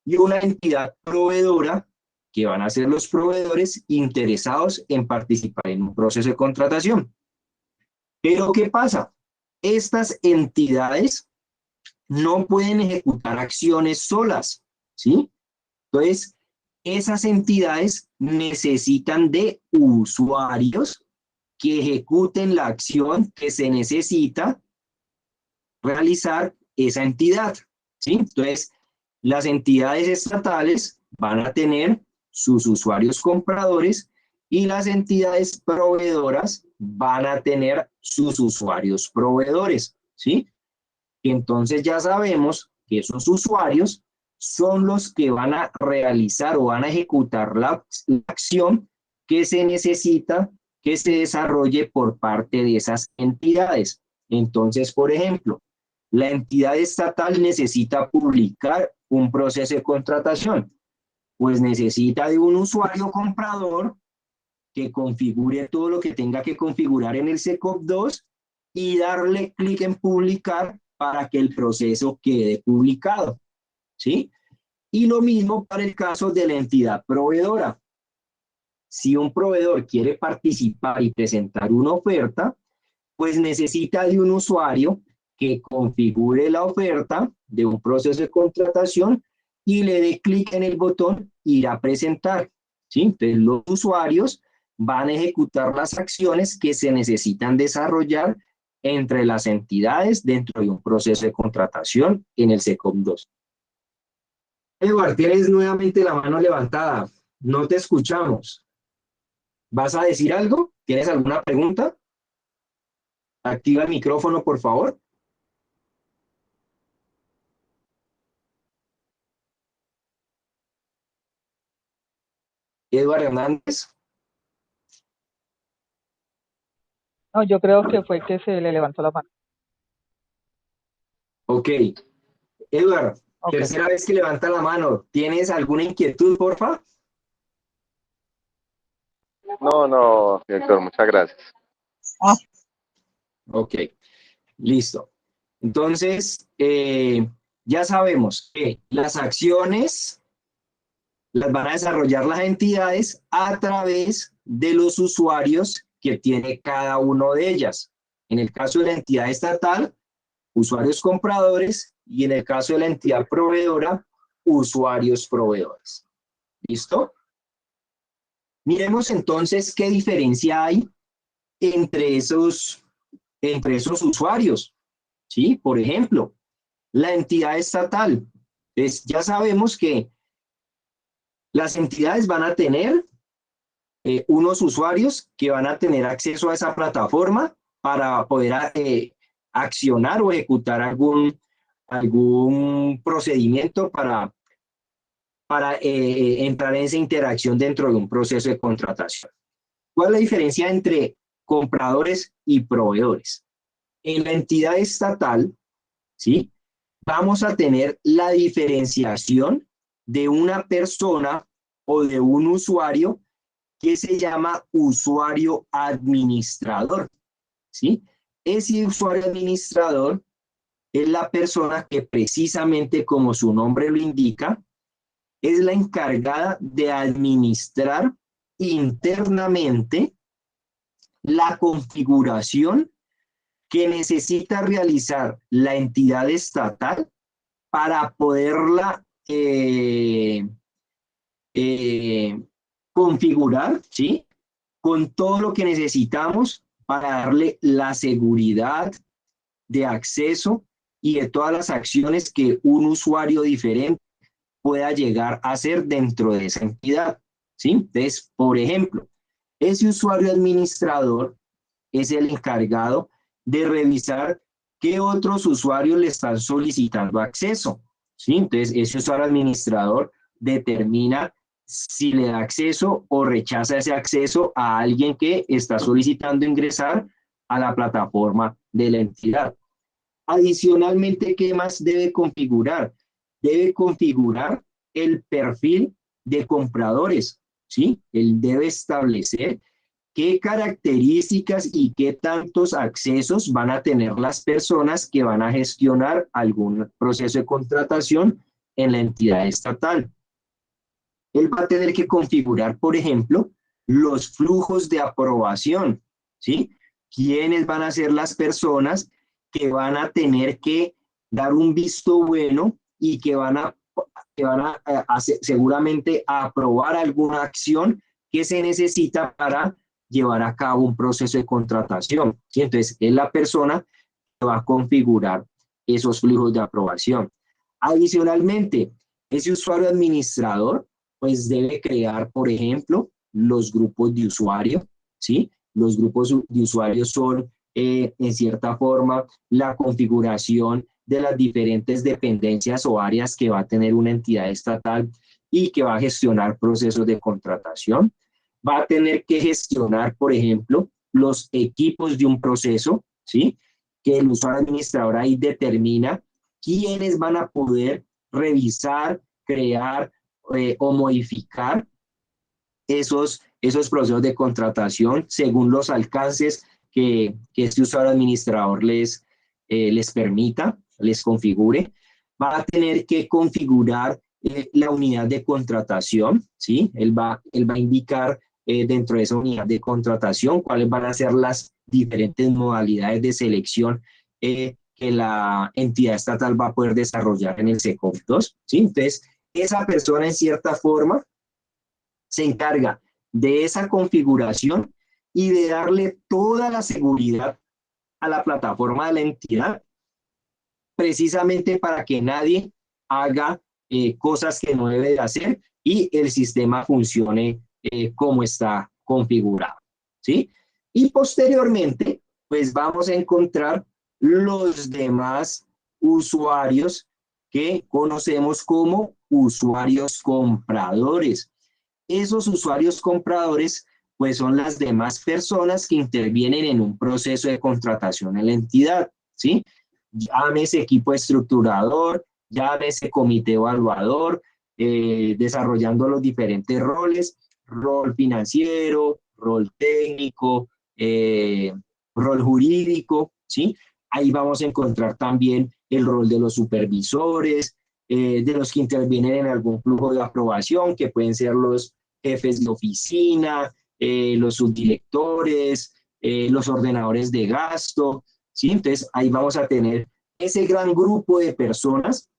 y una entidad proveedora, que van a ser los proveedores interesados en participar en un proceso de contratación. Pero, ¿qué pasa? Estas entidades no pueden ejecutar acciones solas, ¿sí? Entonces, esas entidades necesitan de usuarios que ejecuten la acción que se necesita realizar esa entidad, ¿sí? Entonces, las entidades estatales van a tener sus usuarios compradores y las entidades proveedoras van a tener sus usuarios proveedores, ¿sí? Entonces ya sabemos que esos usuarios son los que van a realizar o van a ejecutar la acción que se necesita que se desarrolle por parte de esas entidades. Entonces, por ejemplo, la entidad estatal necesita publicar un proceso de contratación, pues necesita de un usuario comprador que configure todo lo que tenga que configurar en el SecOps 2 y darle clic en publicar para que el proceso quede publicado, ¿sí? Y lo mismo para el caso de la entidad proveedora. Si un proveedor quiere participar y presentar una oferta, pues necesita de un usuario que configure la oferta de un proceso de contratación y le dé clic en el botón ir a presentar, ¿sí? Entonces los usuarios van a ejecutar las acciones que se necesitan desarrollar entre las entidades dentro de un proceso de contratación en el SecOps 2. Eduardo, tienes nuevamente la mano levantada. No te escuchamos. ¿Vas a decir algo? ¿Tienes alguna pregunta? Activa el micrófono, por favor. Eduardo Hernández. No, yo creo que fue que se le levantó la mano. Ok. Eduardo, Okay. tercera vez que levanta la mano. ¿Tienes alguna inquietud, porfa? No, director, muchas gracias. Ok, listo. Entonces, ya sabemos que las acciones las van a desarrollar las entidades a través de los usuarios que tiene cada uno de ellas. En el caso de la entidad estatal, usuarios compradores, y en el caso de la entidad proveedora, usuarios proveedores. ¿Listo? Miremos entonces qué diferencia hay entre esos entre esos usuarios, ¿sí? Por ejemplo, la entidad estatal. Pues ya sabemos que las entidades van a tener unos usuarios que van a tener acceso a esa plataforma para poder accionar o ejecutar algún procedimiento para entrar en esa interacción dentro de un proceso de contratación. ¿Cuál es la diferencia entre compradores y proveedores? En la entidad estatal, ¿sí?, vamos a tener la diferenciación de una persona o de un usuario que se llama usuario administrador, ¿sí? Ese usuario administrador es la persona que precisamente, como su nombre lo indica, es la encargada de administrar internamente la configuración que necesita realizar la entidad estatal para poderla configurar, ¿sí?, con todo lo que necesitamos para darle la seguridad de acceso y de todas las acciones que un usuario diferente pueda llegar a hacer dentro de esa entidad, ¿sí? Entonces, por ejemplo, ese usuario administrador es el encargado de revisar qué otros usuarios le están solicitando acceso, ¿sí? Entonces, ese usuario administrador determina si le da acceso o rechaza ese acceso a alguien que está solicitando ingresar a la plataforma de la entidad. Adicionalmente, ¿qué más debe configurar? Debe configurar el perfil de compradores, ¿sí? Él debe establecer qué características y qué tantos accesos van a tener las personas que van a gestionar algún proceso de contratación en la entidad estatal. Él va a tener que configurar, por ejemplo, los flujos de aprobación, ¿sí? ¿Quiénes van a ser las personas que van a tener que dar un visto bueno y que van a seguramente a aprobar alguna acción que se necesita para llevar a cabo un proceso de contratación, ¿sí? Entonces, es la persona que va a configurar esos flujos de aprobación. Adicionalmente, ese usuario administrador pues debe crear, por ejemplo, los grupos de usuario, ¿sí? Los grupos de usuarios son, en cierta forma, la configuración de las diferentes dependencias o áreas que va a tener una entidad estatal y que va a gestionar procesos de contratación. Va a tener que gestionar, por ejemplo, los equipos de un proceso, ¿sí? Que el usuario administrador ahí determina quiénes van a poder revisar, crear o modificar esos procesos de contratación según los alcances que este usuario administrador les permita, les configure. Va a tener que configurar la unidad de contratación, ¿sí? Él va a indicar dentro de esa unidad de contratación cuáles van a ser las diferentes modalidades de selección que la entidad estatal va a poder desarrollar en el SECOP 2, ¿sí? Entonces, esa persona en cierta forma se encarga de esa configuración y de darle toda la seguridad a la plataforma de la entidad, precisamente para que nadie haga cosas que no debe de hacer y el sistema funcione como está configurado, ¿sí? Y posteriormente, pues vamos a encontrar los demás usuarios que conocemos como usuarios compradores. Esos usuarios compradores, pues son las demás personas que intervienen en un proceso de contratación en la entidad, ¿sí? Llámese equipo estructurador, llámese comité evaluador, desarrollando los diferentes roles, rol financiero, rol técnico, rol jurídico, ¿sí? Ahí vamos a encontrar también el rol de los supervisores, de los que intervienen en algún flujo de aprobación, que pueden ser los jefes de oficina, los subdirectores, los ordenadores de gasto, ¿sí? Entonces, ahí vamos a tener ese gran grupo de personas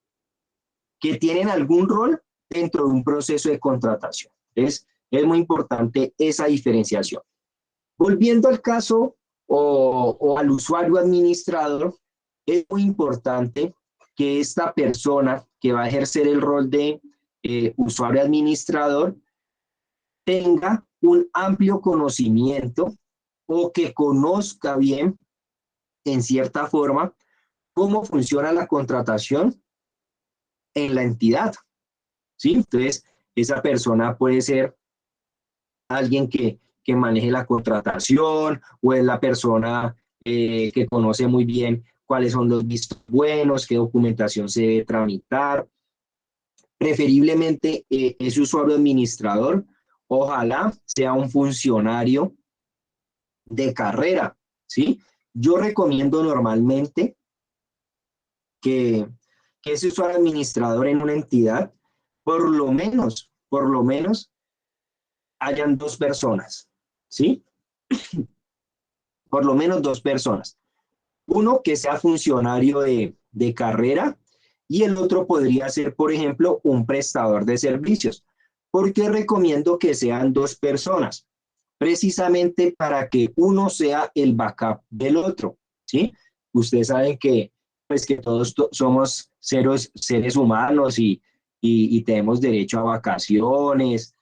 que tienen algún rol dentro de un proceso de contratación. Entonces, es muy importante esa diferenciación. Volviendo al caso o al usuario administrador, es muy importante que esta persona que va a ejercer el rol de usuario administrador tenga un amplio conocimiento o que conozca bien, en cierta forma, cómo funciona la contratación en la entidad, ¿sí? Entonces, esa persona puede ser alguien que maneje la contratación, o es la persona que conoce muy bien cuáles son los vistos buenos, qué documentación se debe tramitar. Preferiblemente, ese usuario administrador, ojalá sea un funcionario de carrera, ¿sí? Yo recomiendo normalmente que ese usuario administrador en una entidad, por lo menos, hayan 2 personas, ¿sí? Por lo menos 2 personas. Uno que sea funcionario de carrera y el otro podría ser, por ejemplo, un prestador de servicios. ¿Por qué recomiendo que sean 2 personas? Precisamente para que uno sea el backup del otro, ¿sí? Ustedes saben que, pues, que todos somos seres humanos y tenemos derecho a vacaciones,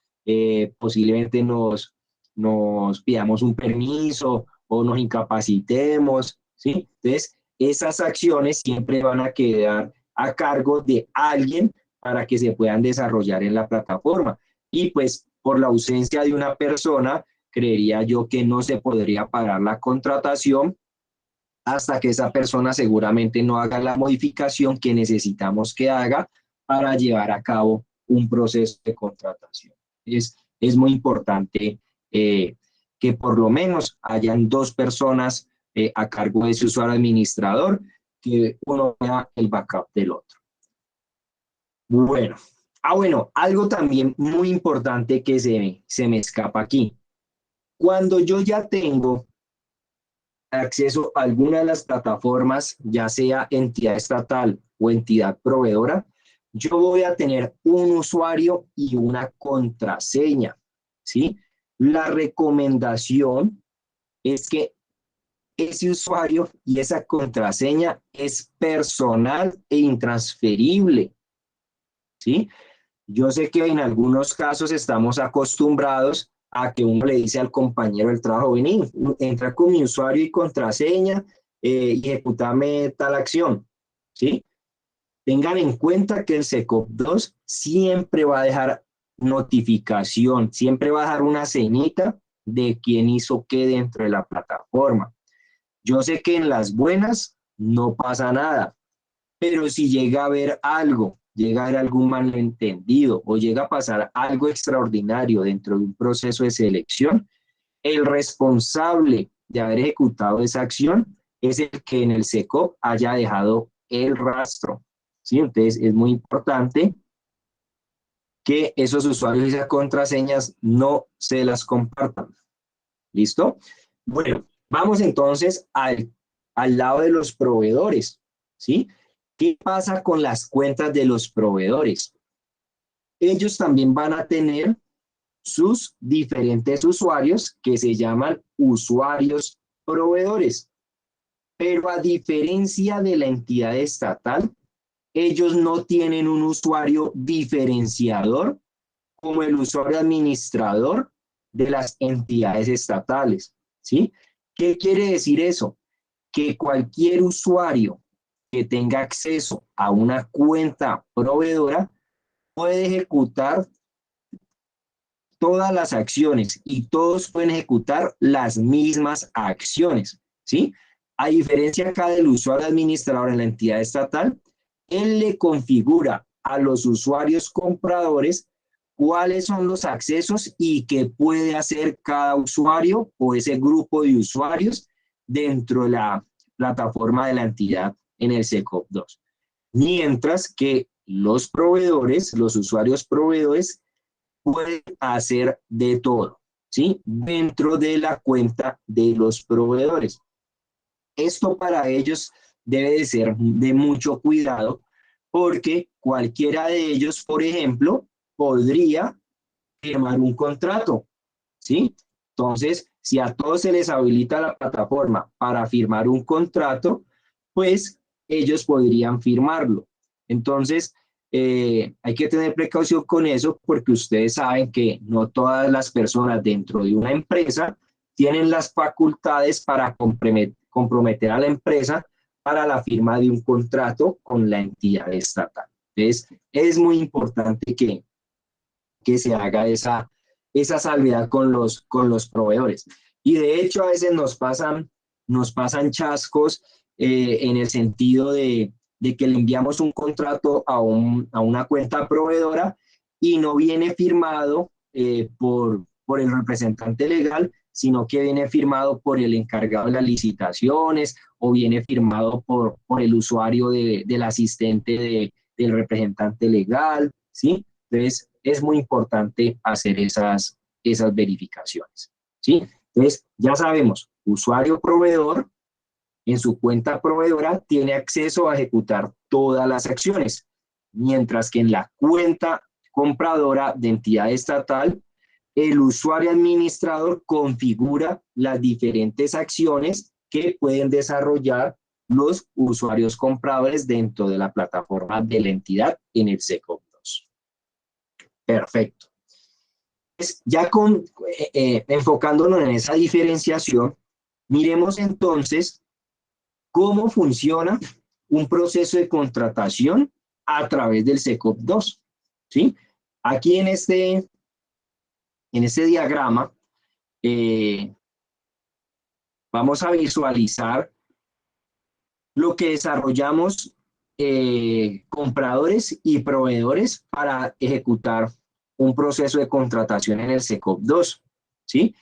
posiblemente nos pidamos un permiso o nos incapacitemos, ¿sí? Entonces, esas acciones siempre van a quedar a cargo de alguien para que se puedan desarrollar en la plataforma. Y pues, por la ausencia de una persona, creería yo que no se podría pagar la contratación hasta que esa persona seguramente no haga la modificación que necesitamos que haga para llevar a cabo un proceso de contratación. Es muy importante que por lo menos hayan 2 personas a cargo de ese usuario administrador, que uno sea el backup del otro. Bueno, algo también muy importante que se me escapa aquí. Cuando yo ya tengo acceso a alguna de las plataformas, ya sea entidad estatal o entidad proveedora, yo voy a tener un usuario y una contraseña, ¿sí? La recomendación es que ese usuario y esa contraseña es personal e intransferible, ¿sí? Yo sé que en algunos casos estamos acostumbrados a que uno le dice al compañero del trabajo, vení, entra con mi usuario y contraseña y ejecutame tal acción, ¿sí? Tengan en cuenta que el SECOP 2 siempre va a dejar notificación, siempre va a dejar una señita de quién hizo qué dentro de la plataforma. Yo sé que en las buenas no pasa nada, pero si llega a haber algo, llega a haber algún malentendido o llega a pasar algo extraordinario dentro de un proceso de selección, el responsable de haber ejecutado esa acción es el que en el SECOP haya dejado el rastro, ¿sí? Entonces es muy importante que esos usuarios y esas contraseñas no se las compartan. ¿Listo? Bueno, vamos entonces al lado de los proveedores, ¿sí? ¿Qué pasa con las cuentas de los proveedores? Ellos también van a tener sus diferentes usuarios que se llaman usuarios proveedores. Pero a diferencia de la entidad estatal, ellos no tienen un usuario diferenciador como el usuario administrador de las entidades estatales, ¿sí? ¿Qué quiere decir eso? Que cualquier usuario que tenga acceso a una cuenta proveedora puede ejecutar todas las acciones y todos pueden ejecutar las mismas acciones, ¿sí? A diferencia acá del usuario administrador en la entidad estatal, él le configura a los usuarios compradores cuáles son los accesos y qué puede hacer cada usuario o ese grupo de usuarios dentro de la plataforma de la entidad en el SECOP 2. Mientras que los proveedores, los usuarios proveedores, pueden hacer de todo, ¿sí? Dentro de la cuenta de los proveedores. Esto para ellos debe de ser de mucho cuidado porque cualquiera de ellos, por ejemplo, podría firmar un contrato, ¿sí? Entonces, si a todos se les habilita la plataforma para firmar un contrato, pues ellos podrían firmarlo. Entonces, hay que tener precaución con eso porque ustedes saben que no todas las personas dentro de una empresa tienen las facultades para comprometer a la empresa para la firma de un contrato con la entidad estatal. Entonces, es muy importante que se haga esa salvedad con los proveedores. Y de hecho, a veces nos pasan chascos en el sentido de que le enviamos un contrato a una cuenta proveedora y no viene firmado por el representante legal, sino que viene firmado por el encargado de las licitaciones o viene firmado por el usuario del asistente del representante legal, ¿sí? Entonces, es muy importante hacer esas verificaciones, ¿sí? Entonces, ya sabemos, usuario proveedor, en su cuenta proveedora tiene acceso a ejecutar todas las acciones, mientras que en la cuenta compradora de entidad estatal, el usuario administrador configura las diferentes acciones que pueden desarrollar los usuarios compradores dentro de la plataforma de la entidad en el SECOP 2. Perfecto. Pues ya enfocándonos en esa diferenciación, miremos entonces cómo funciona un proceso de contratación a través del SECOP 2, ¿sí? Aquí en este diagrama vamos a visualizar lo que desarrollamos compradores y proveedores para ejecutar un proceso de contratación en el SECOP 2, ¿sí?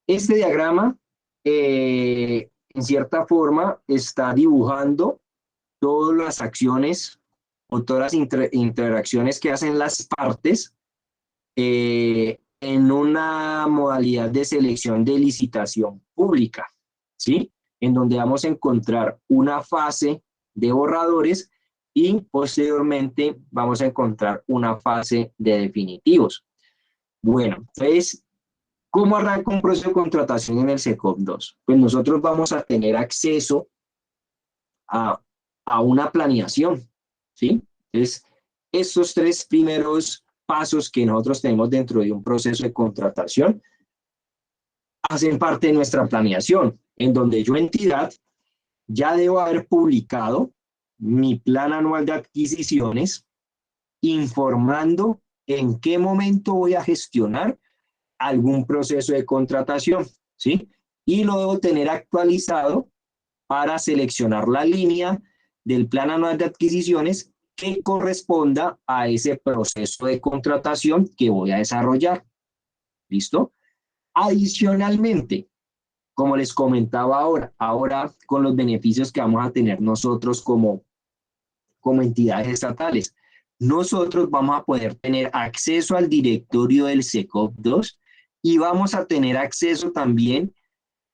Este diagrama en cierta forma está dibujando todas las acciones o todas las interacciones que hacen las partes en una modalidad de selección de licitación pública, ¿sí? En donde vamos a encontrar una fase de borradores y posteriormente vamos a encontrar una fase de definitivos. Bueno, entonces, ¿cómo arranca un proceso de contratación en el SECOP 2? Pues nosotros vamos a tener acceso a una planeación, ¿sí? Entonces, estos tres primeros pasos que nosotros tenemos dentro de un proceso de contratación hacen parte de nuestra planeación, en donde yo, entidad, ya debo haber publicado mi plan anual de adquisiciones, informando en qué momento voy a gestionar algún proceso de contratación, ¿sí? Y lo debo tener actualizado para seleccionar la línea del plan anual de adquisiciones que corresponda a ese proceso de contratación que voy a desarrollar. ¿Listo? Adicionalmente, como les comentaba ahora con los beneficios que vamos a tener nosotros como entidades estatales, nosotros vamos a poder tener acceso al directorio del SECOP 2 y vamos a tener acceso también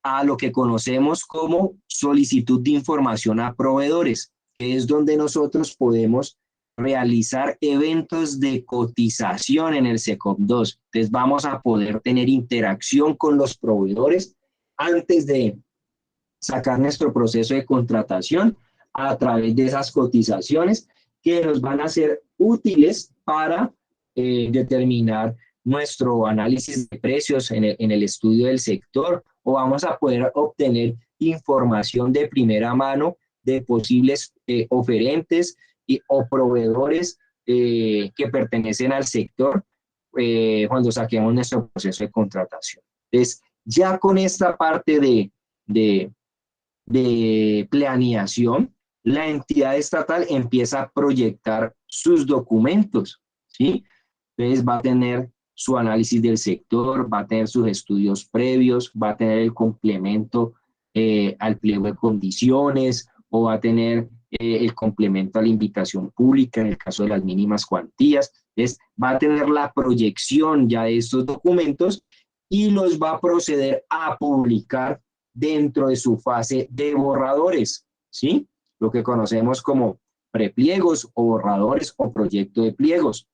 a lo que conocemos como solicitud de información a proveedores, que es donde nosotros podemos realizar eventos de cotización en el SECOP 2. Entonces vamos a poder tener interacción con los proveedores antes de sacar nuestro proceso de contratación a través de esas cotizaciones que nos van a ser útiles para determinar nuestro análisis de precios en el estudio del sector, o vamos a poder obtener información de primera mano de posibles oferentes o proveedores que pertenecen al sector cuando saquemos nuestro proceso de contratación. Entonces, ya con esta parte de planeación, la entidad estatal empieza a proyectar sus documentos, ¿sí? Entonces va a tener su análisis del sector, va a tener sus estudios previos, va a tener el complemento al pliego de condiciones, o va a tener el complemento a la invitación pública en el caso de las mínimas cuantías. Entonces va a tener la proyección ya de estos documentos y los va a proceder a publicar dentro de su fase de borradores, ¿sí? Lo que conocemos como prepliegos o borradores o proyecto de pliegos.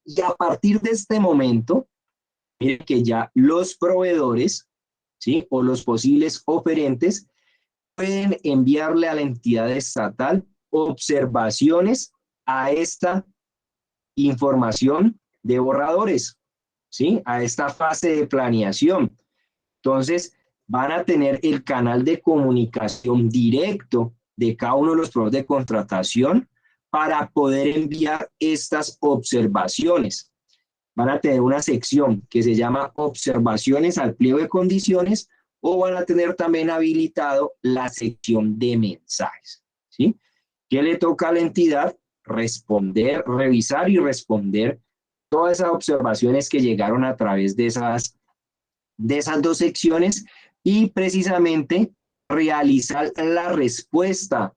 Y a partir de este momento, miren que ya los proveedores ¿sí? O los posibles oferentes pueden enviarle a la entidad estatal observaciones a esta información de borradores, ¿sí? A esta fase de planeación. Entonces, van a tener el canal de comunicación directo de cada uno de los proveedores de contratación para poder enviar estas observaciones. Van a tener una sección que se llama observaciones al pliego de condiciones, o van a tener también habilitado la sección de mensajes, ¿sí? ¿Qué le toca a la entidad? Responder, revisar y responder todas esas observaciones que llegaron a través de esas dos secciones y precisamente realizar la respuesta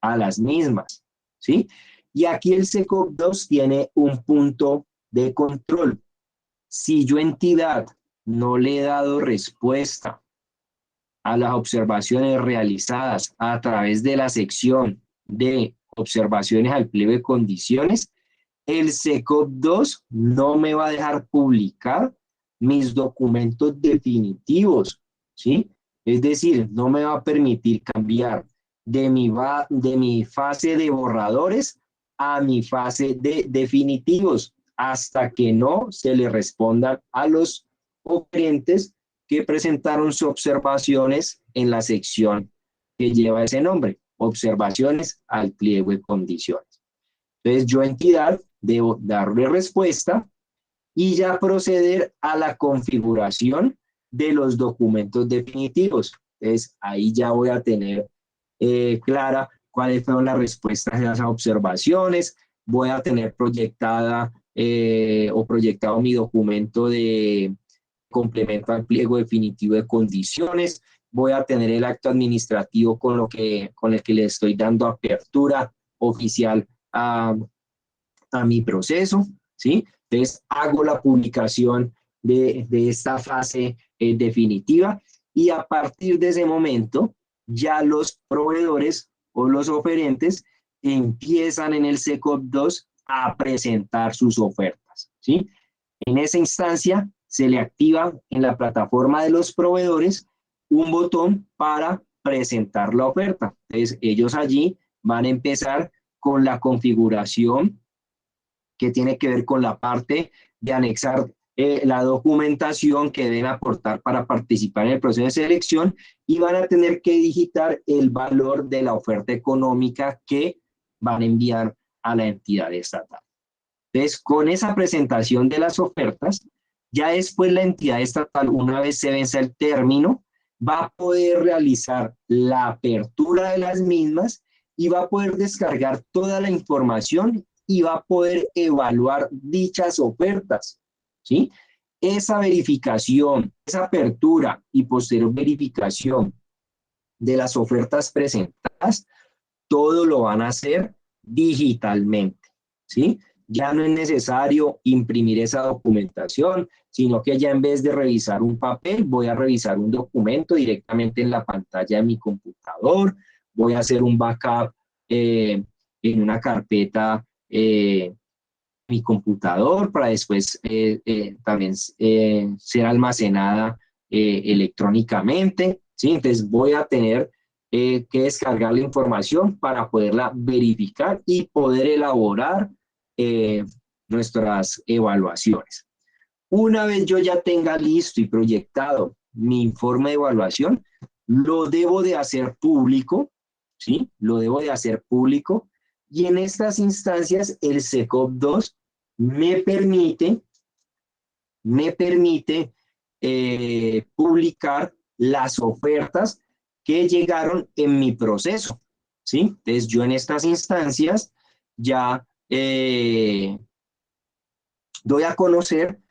a las mismas, ¿sí? Y aquí el SECOP 2 tiene un punto de control. Si yo, entidad, no le he dado respuesta a las observaciones realizadas a través de la sección de observaciones al pliego de condiciones, el SECOP 2 no me va a dejar publicar mis documentos definitivos, ¿sí? Es decir, no me va a permitir cambiar de mi fase de borradores a mi fase de definitivos hasta que no se le respondan a los oferentes que presentaron sus observaciones en la sección que lleva ese nombre, observaciones al pliego de condiciones. Entonces, yo, entidad, debo darle respuesta y ya proceder a la configuración de los documentos definitivos. Entonces, ahí ya voy a tener clara cuáles fueron las respuestas de las observaciones, voy a tener proyectado mi documento de complemento al pliego definitivo de condiciones, voy a tener el acto administrativo con el que le estoy dando apertura oficial a mi proceso, ¿sí? Entonces, hago la publicación de esta fase definitiva y a partir de ese momento, ya los proveedores o los oferentes empiezan en el SECOP 2 a presentar sus ofertas, ¿sí? En esa instancia, se le activa en la plataforma de los proveedores un botón para presentar la oferta. Entonces, ellos allí van a empezar con la configuración que tiene que ver con la parte de anexar la documentación que deben aportar para participar en el proceso de selección y van a tener que digitar el valor de la oferta económica que van a enviar a la entidad estatal. Entonces, con esa presentación de las ofertas, ya después la entidad estatal, una vez se venza el término, va a poder realizar la apertura de las mismas y va a poder descargar toda la información y va a poder evaluar dichas ofertas, ¿sí? Esa verificación, esa apertura y posterior verificación de las ofertas presentadas, todo lo van a hacer digitalmente, ¿sí? Ya no es necesario imprimir esa documentación, sino que ya en vez de revisar un papel, voy a revisar un documento directamente en la pantalla de mi computador, voy a hacer un backup en una carpeta mi computador para después también ser almacenada electrónicamente, ¿sí? Entonces voy a tener que descargar la información para poderla verificar y poder elaborar nuestras evaluaciones. Una vez yo ya tenga listo y proyectado mi informe de evaluación, lo debo de hacer público, ¿sí? Lo debo de hacer público y en estas instancias el SECOP 2 me permite publicar las ofertas que llegaron en mi proceso, ¿sí? Entonces yo en estas instancias ya doy a conocer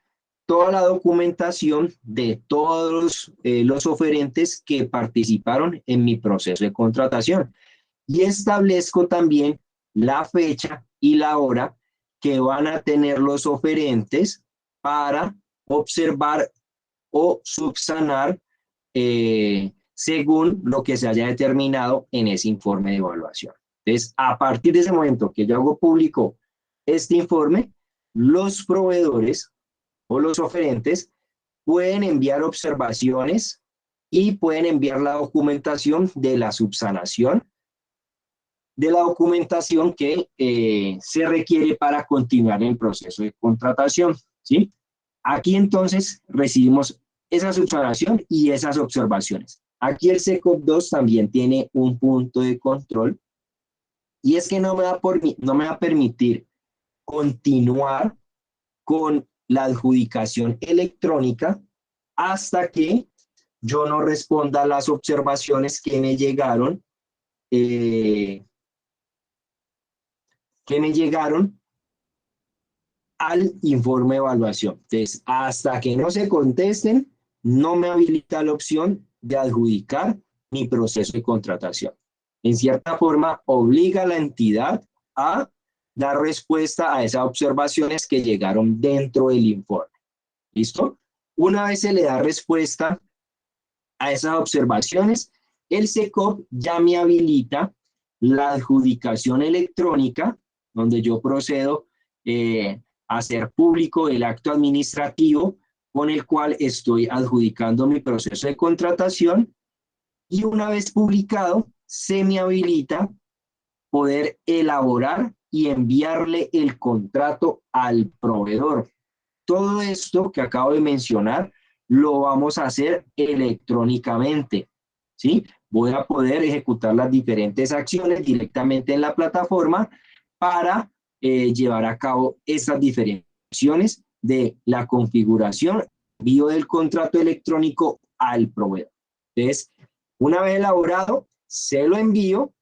toda la documentación de todos los oferentes que participaron en mi proceso de contratación y establezco también la fecha y la hora que van a tener los oferentes para observar o subsanar según lo que se haya determinado en ese informe de evaluación. Entonces, a partir de ese momento que yo hago público este informe, los proveedores o los oferentes pueden enviar observaciones y pueden enviar la documentación de la subsanación, de la documentación que se requiere para continuar el proceso de contratación, ¿sí? Aquí entonces recibimos esa subsanación y esas observaciones. Aquí el SECOP 2 también tiene un punto de control y es que no me va a permitir continuar con la adjudicación electrónica hasta que yo no responda a las observaciones que me llegaron al informe de evaluación. Entonces, hasta que no se contesten, no me habilita la opción de adjudicar mi proceso de contratación. En cierta forma, obliga a la entidad a dar respuesta a esas observaciones que llegaron dentro del informe. ¿Listo? Una vez se le da respuesta a esas observaciones, el SECOP ya me habilita la adjudicación electrónica, donde yo procedo a hacer público el acto administrativo con el cual estoy adjudicando mi proceso de contratación, y una vez publicado, se me habilita poder elaborar y enviarle el contrato al proveedor. Todo esto que acabo de mencionar lo vamos a hacer electrónicamente, ¿sí? Voy a poder ejecutar las diferentes acciones directamente en la plataforma para llevar a cabo esas diferentes acciones de la configuración, envío del contrato electrónico al proveedor. Entonces, una vez elaborado, se lo envío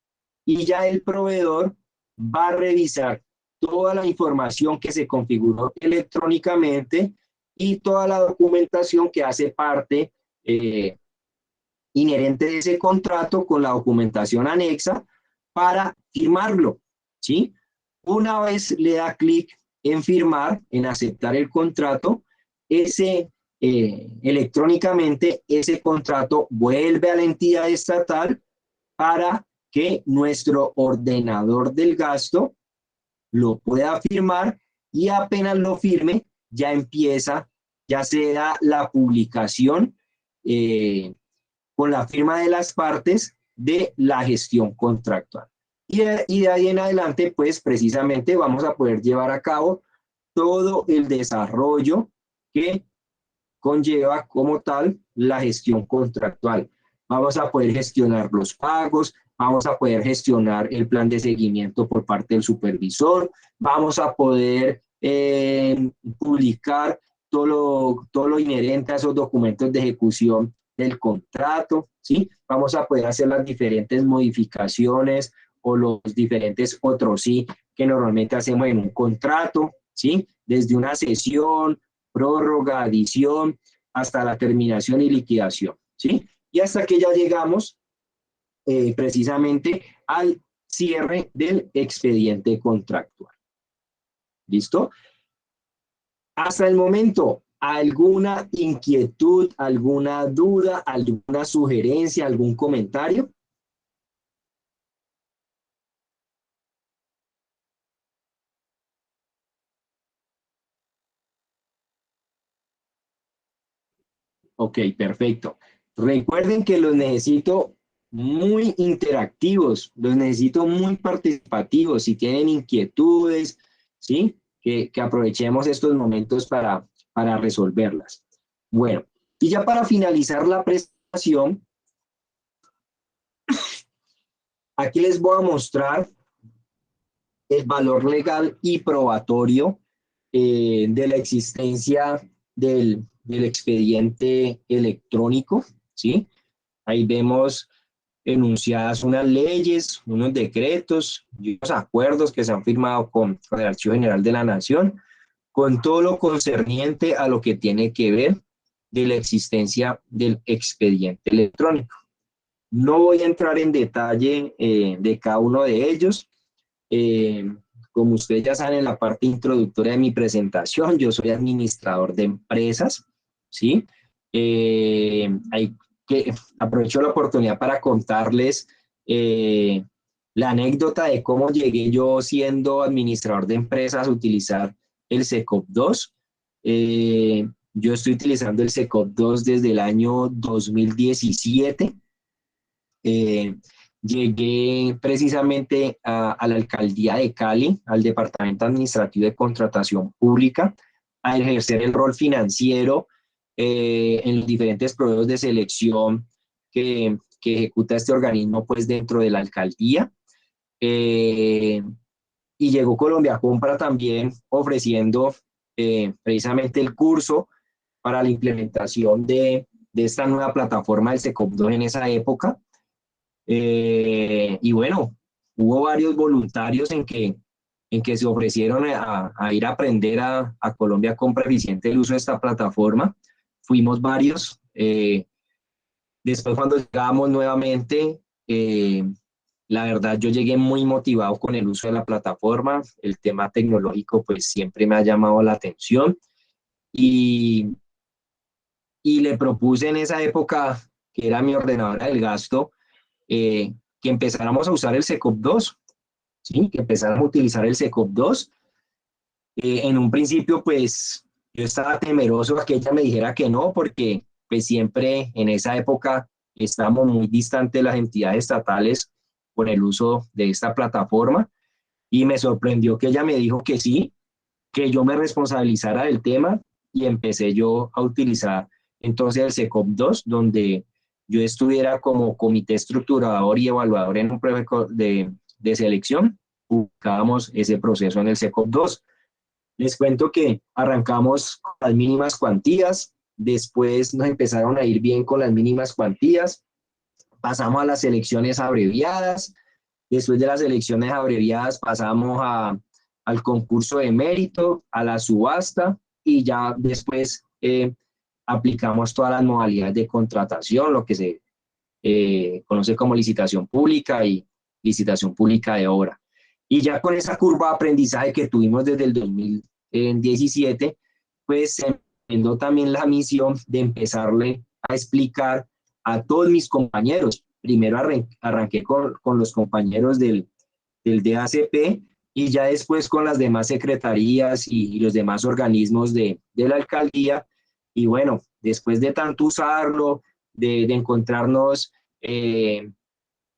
y ya el proveedor va a revisar toda la información que se configuró electrónicamente y toda la documentación que hace parte inherente de ese contrato con la documentación anexa para firmarlo, ¿sí? Una vez le da clic en firmar, en aceptar el contrato, electrónicamente ese contrato vuelve a la entidad estatal para que nuestro ordenador del gasto lo pueda firmar, y apenas lo firme ya empieza, ya se da la publicación con la firma de las partes de la gestión contractual. Y de ahí en adelante, pues precisamente vamos a poder llevar a cabo todo el desarrollo que conlleva como tal la gestión contractual. Vamos a poder gestionar los pagos, vamos a poder gestionar el plan de seguimiento por parte del supervisor, vamos a poder publicar todo lo inherente a esos documentos de ejecución del contrato, ¿sí? Vamos a poder hacer las diferentes modificaciones o los diferentes otros sí que normalmente hacemos en un contrato, ¿sí? Desde una cesión, prórroga, adición, hasta la terminación y liquidación, ¿sí? Y hasta que ya llegamos precisamente al cierre del expediente contractual. ¿Listo? Hasta el momento, ¿alguna inquietud, alguna duda, alguna sugerencia, algún comentario? Ok, perfecto. Recuerden que los necesito muy interactivos, los necesito muy participativos. Si tienen inquietudes, ¿sí? Que aprovechemos estos momentos para resolverlas. Bueno, y ya para finalizar la presentación, aquí les voy a mostrar el valor legal y probatorio de la existencia del expediente electrónico, ¿sí? Ahí vemos enunciadas unas leyes, unos decretos y unos acuerdos que se han firmado con el Archivo General de la Nación, con todo lo concerniente a lo que tiene que ver de la existencia del expediente electrónico. No voy a entrar en detalle de cada uno de ellos. Como ustedes ya saben, en la parte introductoria de mi presentación, yo soy administrador de empresas, ¿sí? Aprovecho la oportunidad para contarles la anécdota de cómo llegué yo, siendo administrador de empresas, a utilizar el SECOP 2. Yo estoy utilizando el SECOP 2 desde el año 2017. Llegué precisamente a la alcaldía de Cali, al Departamento Administrativo de Contratación Pública, a ejercer el rol financiero en los diferentes procesos de selección que ejecuta este organismo pues dentro de la alcaldía. Y llegó Colombia Compra también ofreciendo precisamente el curso para la implementación de esta nueva plataforma del SECOP 2 en esa época. Y bueno, hubo varios voluntarios en que se ofrecieron a ir a aprender a Colombia Compra Eficiente el uso de esta plataforma. Fuimos varios. Después cuando llegamos nuevamente, la verdad yo llegué muy motivado con el uso de la plataforma. El tema tecnológico pues siempre me ha llamado la atención. Y le propuse en esa época, que era mi ordenadora del gasto, que empezáramos a usar el SECOP 2, ¿sí? Que empezáramos a utilizar el SECOP 2. En un principio, pues, yo estaba temeroso a que ella me dijera que no, porque pues siempre en esa época estábamos muy distantes de las entidades estatales por el uso de esta plataforma, y me sorprendió que ella me dijo que sí, que yo me responsabilizara del tema, y empecé yo a utilizar entonces el SECOP 2, donde yo estuviera como comité estructurador y evaluador en un proceso de selección. Buscábamos ese proceso en el SECOP 2. Les cuento que arrancamos con las mínimas cuantías, después nos empezaron a ir bien con las mínimas cuantías, pasamos a las selecciones abreviadas, después de las selecciones abreviadas pasamos al concurso de mérito, a la subasta, y ya después aplicamos todas las modalidades de contratación, lo que se conoce como licitación pública y licitación pública de obra. Y ya con esa curva de aprendizaje que tuvimos desde el 2017, pues se empezó también la misión de empezarle a explicar a todos mis compañeros. Primero arranqué con los compañeros del DACP, y ya después con las demás secretarías y los demás organismos de la alcaldía. Y bueno, después de tanto usarlo, de encontrarnos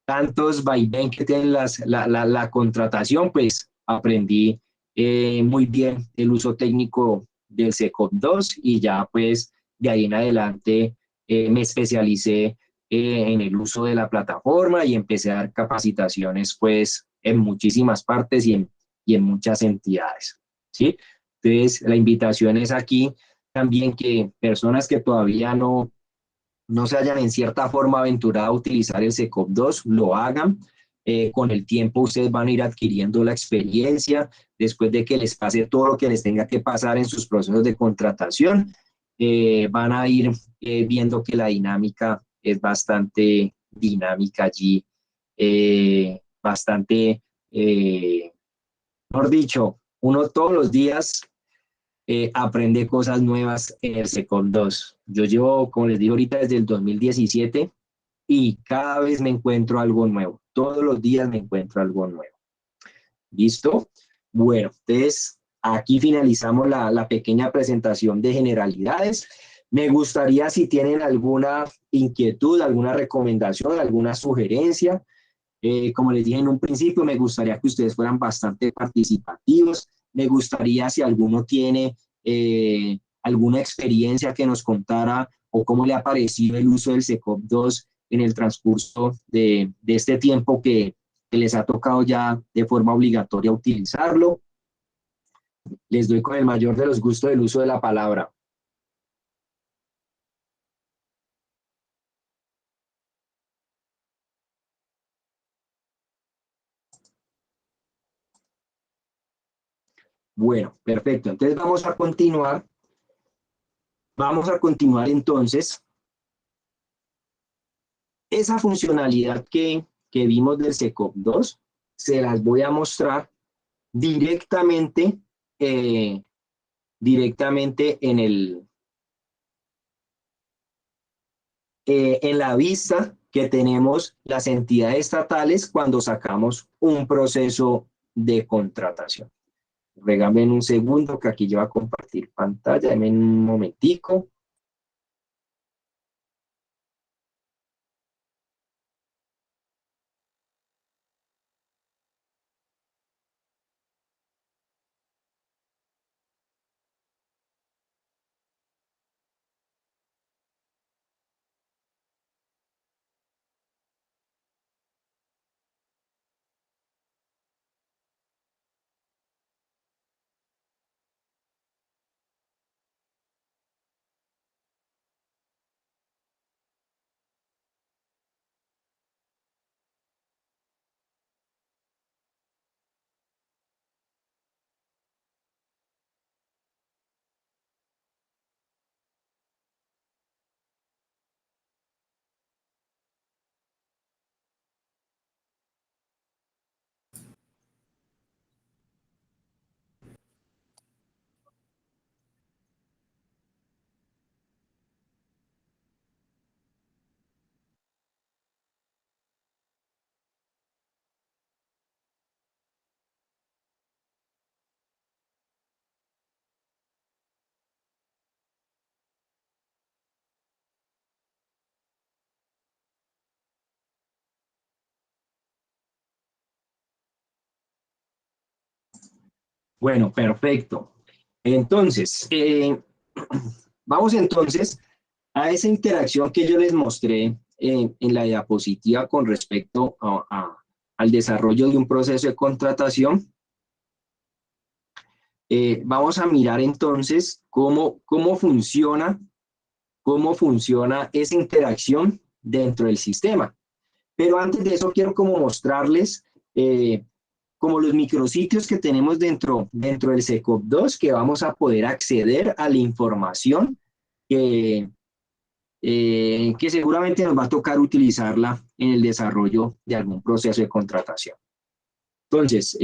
tantos vaivén que tiene la contratación, pues aprendí muy bien el uso técnico del SECOP 2, y ya pues de ahí en adelante me especialicé en el uso de la plataforma y empecé a dar capacitaciones pues en muchísimas partes y en muchas entidades, ¿sí? Entonces la invitación es aquí también que personas que todavía no se hayan en cierta forma aventurado a utilizar el SECOP 2, lo hagan. Con el tiempo ustedes van a ir adquiriendo la experiencia, después de que les pase todo lo que les tenga que pasar en sus procesos de contratación, van a ir viendo que la dinámica es bastante dinámica allí, bastante, mejor dicho, uno todos los días aprende cosas nuevas en el SECOP 2. Yo llevo, como les digo ahorita, desde el 2017, y cada vez me encuentro algo nuevo. Todos los días me encuentro algo nuevo. ¿Listo? Bueno, entonces aquí finalizamos la pequeña presentación de generalidades. Me gustaría, si tienen alguna inquietud, alguna recomendación, alguna sugerencia, como les dije en un principio, me gustaría que ustedes fueran bastante participativos. Me gustaría, si alguno tiene alguna experiencia, que nos contara o cómo le ha parecido el uso del SECOP 2 en el transcurso de este tiempo que les ha tocado ya de forma obligatoria utilizarlo. Les doy con el mayor de los gustos el uso de la palabra. Bueno, perfecto. Entonces vamos a continuar. Vamos a continuar entonces. Esa funcionalidad que vimos del SECOP 2, se las voy a mostrar directamente, en la vista que tenemos las entidades estatales cuando sacamos un proceso de contratación. Regálame un segundo que aquí yo voy a compartir pantalla. Denme un momentico. Bueno, perfecto. Entonces, vamos entonces a esa interacción que yo les mostré en la diapositiva con respecto al desarrollo de un proceso de contratación. Vamos a mirar entonces cómo funciona esa interacción dentro del sistema. Pero antes de eso quiero como mostrarles como los micrositios que tenemos dentro del SecOps2, que vamos a poder acceder a la información que seguramente nos va a tocar utilizarla en el desarrollo de algún proceso de contratación. Entonces,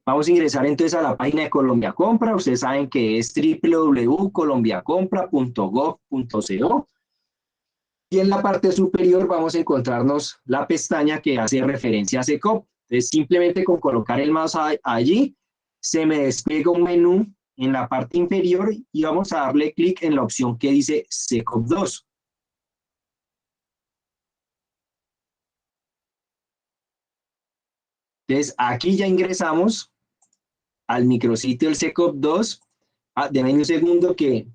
vamos a ingresar entonces a la página de Colombia Compra. Ustedes saben que es www.colombiacompra.gov.co. Y en la parte superior vamos a encontrarnos la pestaña que hace referencia a SecOps. Entonces, simplemente con colocar el mouse allí, se me despliega un menú en la parte inferior y vamos a darle clic en la opción que dice SecOps2. Entonces, aquí ya ingresamos al micrositio del SecOps2. Denme un segundo que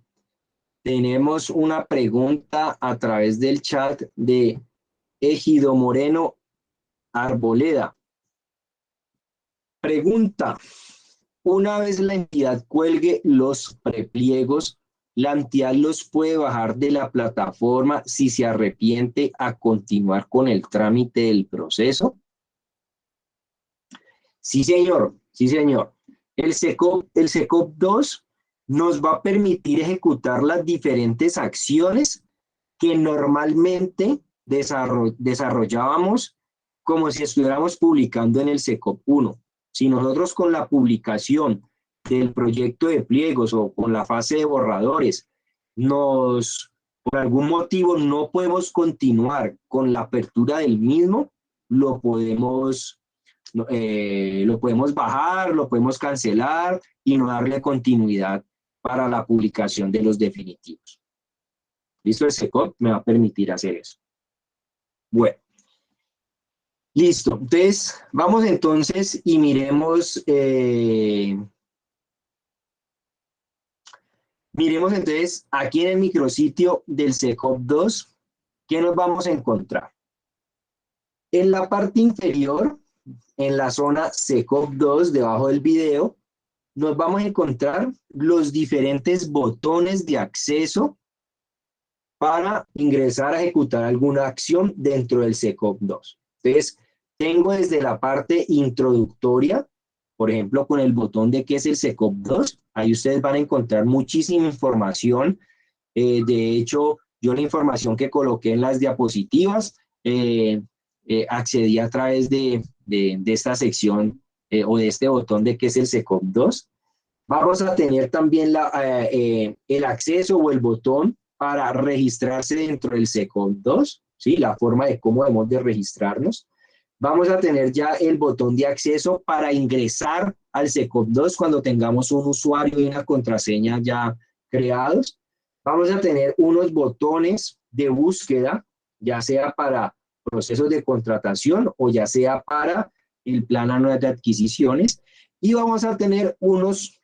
tenemos una pregunta a través del chat de Egido Moreno Arboleda. Pregunta: una vez la entidad cuelgue los prepliegos, ¿la entidad los puede bajar de la plataforma si se arrepiente a continuar con el trámite del proceso? Sí, señor. Sí, señor. El SecOps2 nos va a permitir ejecutar las diferentes acciones que normalmente desarrollábamos como si estuviéramos publicando en el SecOps1. Si nosotros con la publicación del proyecto de pliegos o con la fase de borradores por algún motivo no podemos continuar con la apertura del mismo, lo podemos bajar, lo podemos cancelar y no darle continuidad para la publicación de los definitivos. ¿Listo? El SecOps me va a permitir hacer eso. Bueno. Listo. Entonces, vamos entonces y miremos entonces aquí en el micrositio del SecOps2, ¿qué nos vamos a encontrar? En la parte inferior, en la zona SecOps2, debajo del video, nos vamos a encontrar los diferentes botones de acceso para ingresar a ejecutar alguna acción dentro del SecOps2. Entonces, tengo desde la parte introductoria, por ejemplo, con el botón de qué es el SecOps2, ahí ustedes van a encontrar muchísima información. De hecho, yo la información que coloqué en las diapositivas, accedí a través de esta sección o de este botón de qué es el SecOps2. Vamos a tener también el acceso o el botón para registrarse dentro del SecOps2, ¿sí? La forma de cómo debemos de registrarnos. vamos a tener ya el botón de acceso para ingresar al SECOP 2 cuando tengamos un usuario y una contraseña ya creados. Vamos a tener unos botones de búsqueda, ya sea para procesos de contratación o ya sea para el plan anual de adquisiciones. Y vamos a tener unos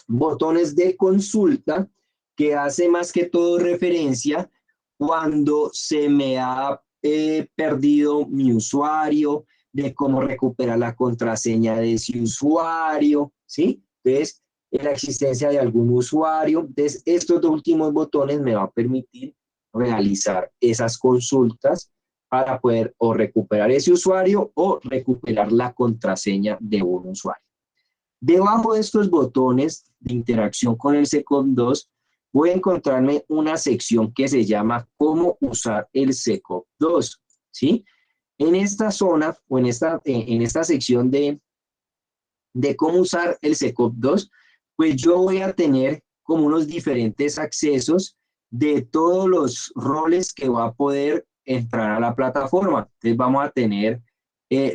botones de consulta que hace más que todo referencia cuando se me ha perdido mi usuario, de cómo recuperar la contraseña de ese usuario, ¿sí? Entonces, en la existencia de algún usuario. Entonces, estos dos últimos botones me van a permitir realizar esas consultas para poder o recuperar ese usuario o recuperar la contraseña de un usuario. Debajo de estos botones de interacción con el SECOP 2, voy a encontrarme una sección que se llama cómo usar el SECOP 2, ¿sí? En esta zona o en esta sección de cómo usar el SECOP 2, pues yo voy a tener como unos diferentes accesos de todos los roles que va a poder entrar a la plataforma. Entonces vamos a tener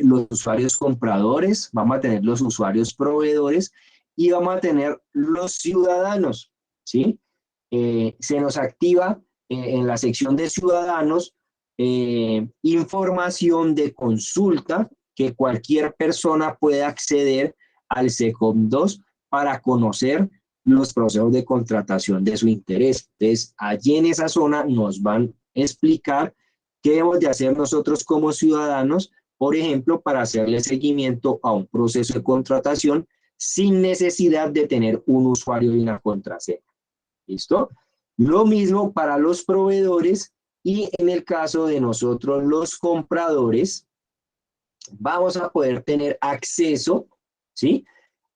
los usuarios compradores, vamos a tener los usuarios proveedores y vamos a tener los ciudadanos, ¿sí? Se nos activa en la sección de ciudadanos información de consulta que cualquier persona puede acceder al SECOP 2 para conocer los procesos de contratación de su interés. Entonces, allí en esa zona nos van a explicar qué debemos de hacer nosotros como ciudadanos, por ejemplo, para hacerle seguimiento a un proceso de contratación sin necesidad de tener un usuario y una contraseña. ¿Listo? Lo mismo para los proveedores y en el caso de nosotros los compradores, vamos a poder tener acceso, ¿sí?,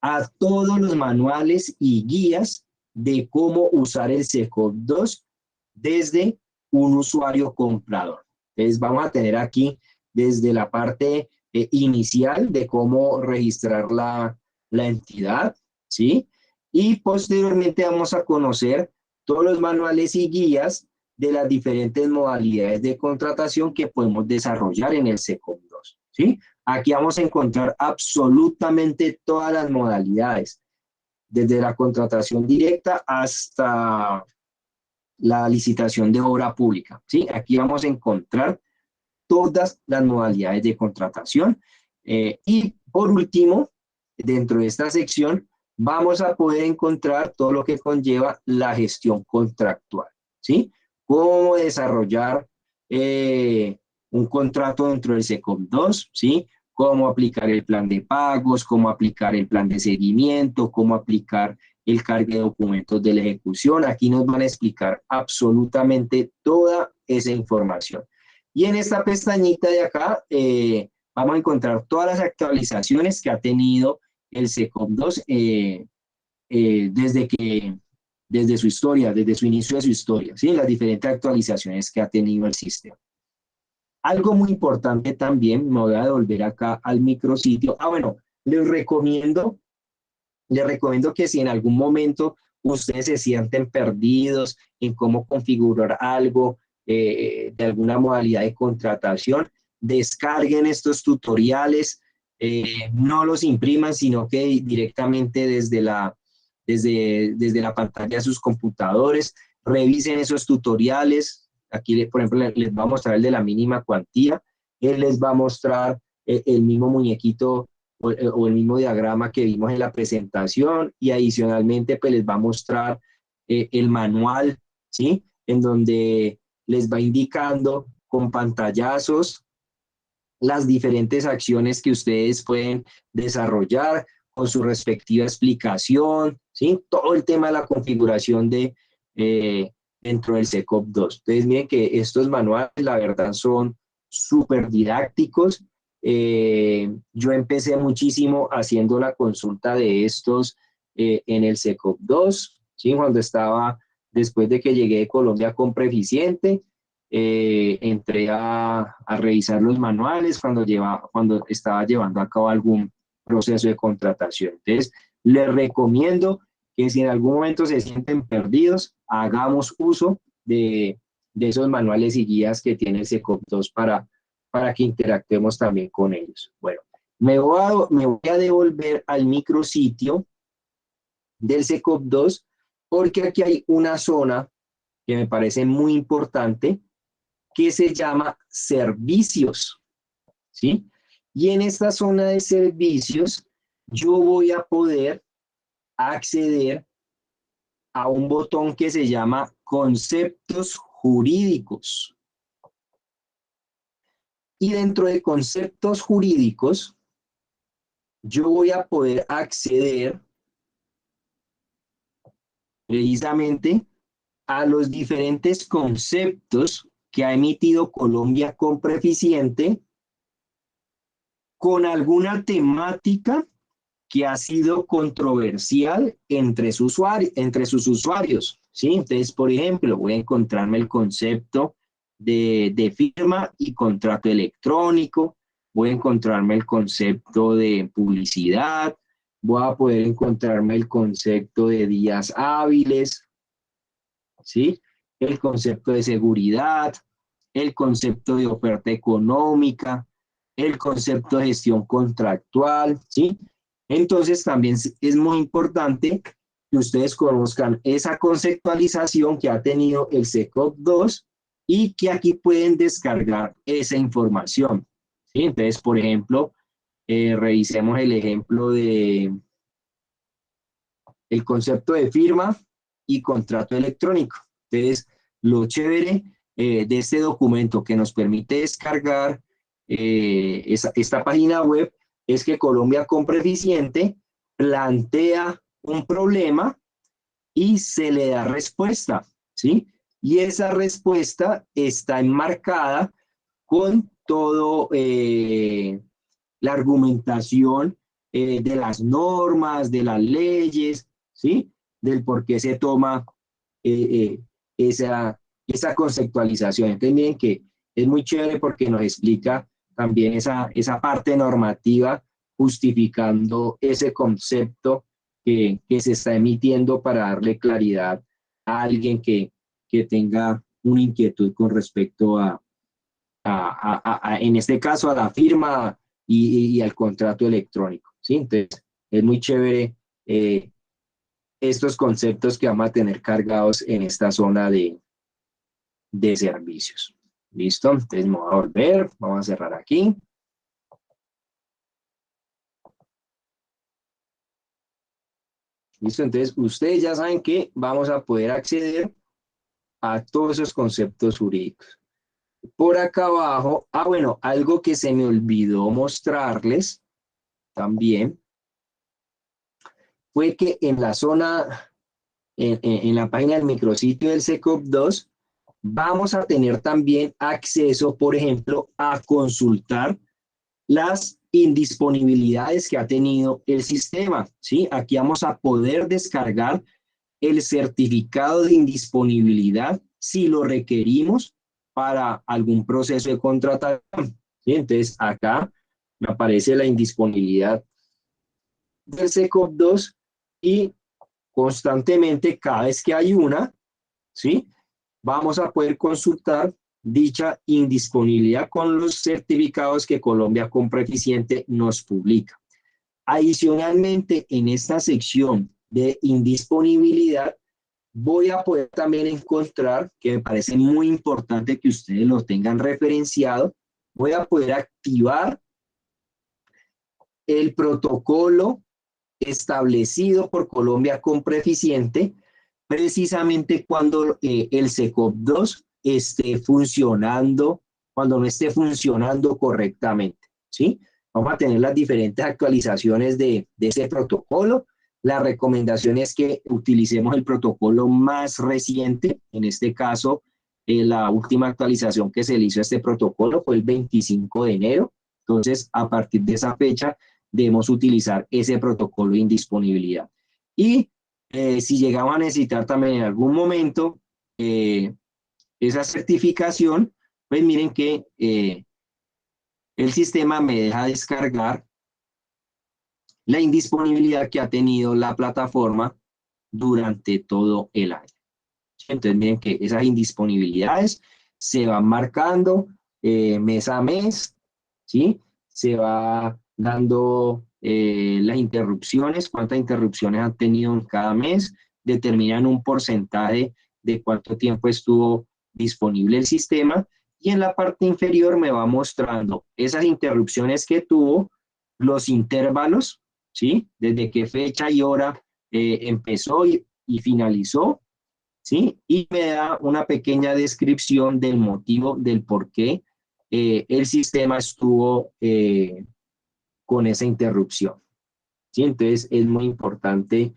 a todos los manuales y guías de cómo usar el SECOP 2 desde un usuario comprador. Entonces vamos a tener aquí desde la parte inicial de cómo registrar la entidad, ¿sí? Y posteriormente vamos a conocer todos los manuales y guías de las diferentes modalidades de contratación que podemos desarrollar en el SECOP 2, ¿sí? Aquí vamos a encontrar absolutamente todas las modalidades, desde la contratación directa hasta la licitación de obra pública, ¿sí? Aquí vamos a encontrar todas las modalidades de contratación. Y por último, dentro de esta sección, vamos a poder encontrar todo lo que conlleva la gestión contractual, ¿sí? Cómo desarrollar un contrato dentro del SECOP 2, ¿sí? Cómo aplicar el plan de pagos, cómo aplicar el plan de seguimiento, cómo aplicar el cargue de documentos de la ejecución. Aquí nos van a explicar absolutamente toda esa información. Y en esta pestañita de acá vamos a encontrar todas las actualizaciones que ha tenido el SECOP 2 desde su historia, desde su inicio de su historia, ¿sí? Las diferentes actualizaciones que ha tenido el sistema. Algo muy importante también, me voy a devolver acá al micrositio. Bueno, les recomiendo que si en algún momento ustedes se sienten perdidos en cómo configurar algo de alguna modalidad de contratación, descarguen estos tutoriales, no los impriman, sino que directamente desde la pantalla de sus computadores, revisen esos tutoriales. Aquí, por ejemplo, les va a mostrar el de la mínima cuantía, él les va a mostrar el mismo muñequito o el mismo diagrama que vimos en la presentación y adicionalmente pues les va a mostrar el manual, ¿sí? En donde les va indicando con pantallazos las diferentes acciones que ustedes pueden desarrollar con su respectiva explicación, ¿sí? Todo el tema de la configuración dentro del SECOP 2. Entonces miren que estos manuales la verdad son súper didácticos. Yo empecé muchísimo haciendo la consulta de estos en el SECOP 2, ¿sí? Cuando estaba, después de que llegué de Colombia a Compra Eficiente, entré a revisar los manuales cuando estaba llevando a cabo algún proceso de contratación. Entonces, les recomiendo que si en algún momento se sienten perdidos, hagamos uso de esos manuales y guías que tiene el SECOP 2 para que interactuemos también con ellos. Bueno, me voy a devolver al micrositio del SECOP2 porque aquí hay una zona que me parece muy importante que se llama servicios, ¿sí? Y en esta zona de servicios yo voy a poder acceder a un botón que se llama conceptos jurídicos. Y dentro de conceptos jurídicos, yo voy a poder acceder precisamente a los diferentes conceptos que ha emitido Colombia Compreficiente con alguna temática que ha sido controversial entre sus usuarios, ¿sí? Entonces, por ejemplo, voy a encontrarme el concepto de firma y contrato electrónico, voy a encontrarme el concepto de publicidad, voy a poder encontrarme el concepto de días hábiles, ¿sí? El concepto de seguridad, el concepto de oferta económica, el concepto de gestión contractual, ¿sí? Entonces también es muy importante que ustedes conozcan esa conceptualización que ha tenido el SECOP2 y que aquí pueden descargar esa información, ¿sí? Entonces, por ejemplo, revisemos el ejemplo de el concepto de firma y contrato electrónico. Entonces, lo chévere de este documento que nos permite descargar esta página web es que Colombia Compreficiente plantea un problema y se le da respuesta, ¿sí? Y esa respuesta está enmarcada con todo la argumentación de las normas, de las leyes, ¿sí? Del por qué se toma esa conceptualización. Entonces, miren que es muy chévere porque nos explica también esa parte normativa justificando ese concepto que se está emitiendo para darle claridad a alguien que tenga una inquietud con respecto en este caso, a la firma y al contrato electrónico, ¿sí? Entonces, es muy chévere estos conceptos que vamos a tener cargados en esta zona de servicios. ¿Listo? Entonces, me voy a volver, vamos a cerrar aquí. ¿Listo? Entonces, ustedes ya saben que vamos a poder acceder a todos esos conceptos jurídicos. Por acá abajo, bueno, algo que se me olvidó mostrarles también fue que en la zona, en la página del micrositio del SECOP2, vamos a tener también acceso, por ejemplo, a consultar las indisponibilidades que ha tenido el sistema, ¿sí? Aquí vamos a poder descargar el certificado de indisponibilidad si lo requerimos para algún proceso de contratación, ¿sí? Entonces, acá me aparece la indisponibilidad del SECOP2 y constantemente, cada vez que hay una, ¿sí? Vamos a poder consultar dicha indisponibilidad con los certificados que Colombia Compreficiente nos publica. Adicionalmente, en esta sección de indisponibilidad, voy a poder también encontrar, que me parece muy importante que ustedes lo tengan referenciado, voy a poder activar el protocolo establecido por Colombia Compreficiente precisamente cuando el SECOP2 esté funcionando, cuando no esté funcionando correctamente, ¿sí? Vamos a tener las diferentes actualizaciones de ese protocolo. La recomendación es que utilicemos el protocolo más reciente. En este caso, la última actualización que se le hizo a este protocolo fue el 25 de enero. Entonces, a partir de esa fecha, debemos utilizar ese protocolo de indisponibilidad. Y si llegamos a necesitar también en algún momento esa certificación, pues miren que el sistema me deja descargar la indisponibilidad que ha tenido la plataforma durante todo el año. Entonces miren que esas indisponibilidades se van marcando mes a mes, ¿sí? Se va dando las interrupciones, cuántas interrupciones han tenido en cada mes, determinan un porcentaje de cuánto tiempo estuvo disponible el sistema, y en la parte inferior me va mostrando esas interrupciones que tuvo, los intervalos, ¿sí? Desde qué fecha y hora empezó y finalizó, ¿sí? Y me da una pequeña descripción del motivo del por qué el sistema estuvo con esa interrupción, ¿sí? Entonces es muy importante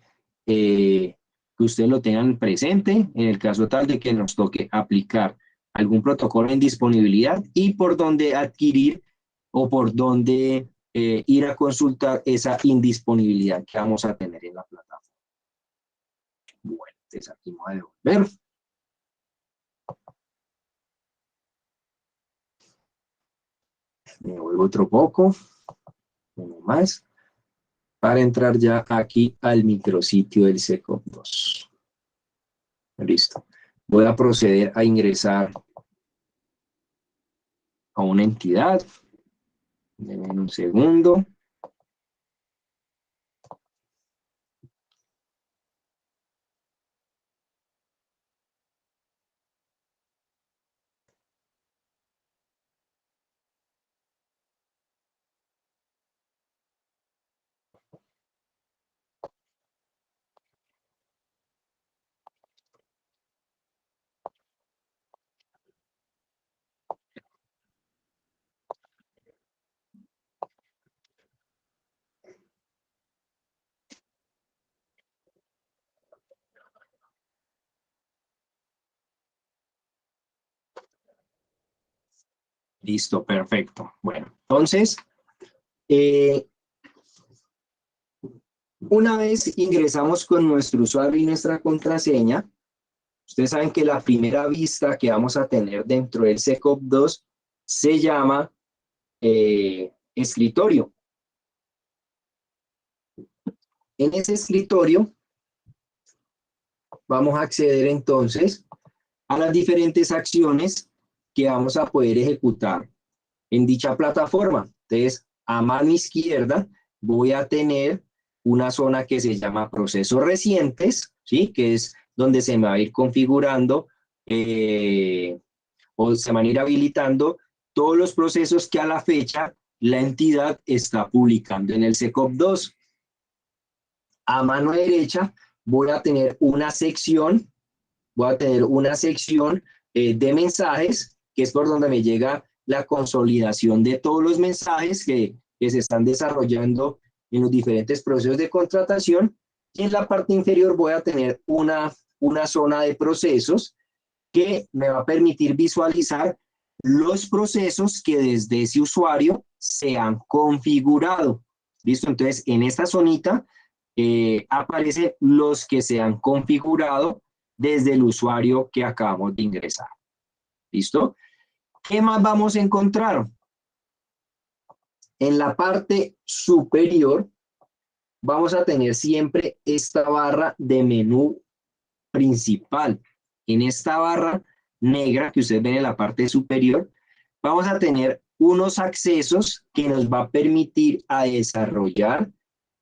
que ustedes lo tengan presente en el caso tal de que nos toque aplicar algún protocolo en disponibilidad y por dónde adquirir o por dónde ir a consultar esa indisponibilidad que vamos a tener en la plataforma. Bueno, entonces aquí me voy a devolver. Me vuelvo otro poco, uno más, para entrar ya aquí al micrositio del SECOP2. Listo. Voy a proceder a ingresar a una entidad. Denme un segundo. Listo, perfecto. Bueno, entonces, una vez ingresamos con nuestro usuario y nuestra contraseña, ustedes saben que la primera vista que vamos a tener dentro del SECOP2 se llama escritorio. En ese escritorio vamos a acceder entonces a las diferentes acciones que vamos a poder ejecutar en dicha plataforma. Entonces, a mano izquierda voy a tener una zona que se llama procesos recientes, ¿sí? Que es donde se me va a ir configurando o se van a ir habilitando todos los procesos que a la fecha la entidad está publicando en el SECOP2. A mano derecha voy a tener una sección, de mensajes, que es por donde me llega la consolidación de todos los mensajes que se están desarrollando en los diferentes procesos de contratación. Y en la parte inferior voy a tener una zona de procesos que me va a permitir visualizar los procesos que desde ese usuario se han configurado. ¿Listo? Entonces, en esta zonita aparecen los que se han configurado desde el usuario que acabamos de ingresar. ¿Listo? ¿Qué más vamos a encontrar? En la parte superior vamos a tener siempre esta barra de menú principal. En esta barra negra que ustedes ven en la parte superior, vamos a tener unos accesos que nos va a permitir a desarrollar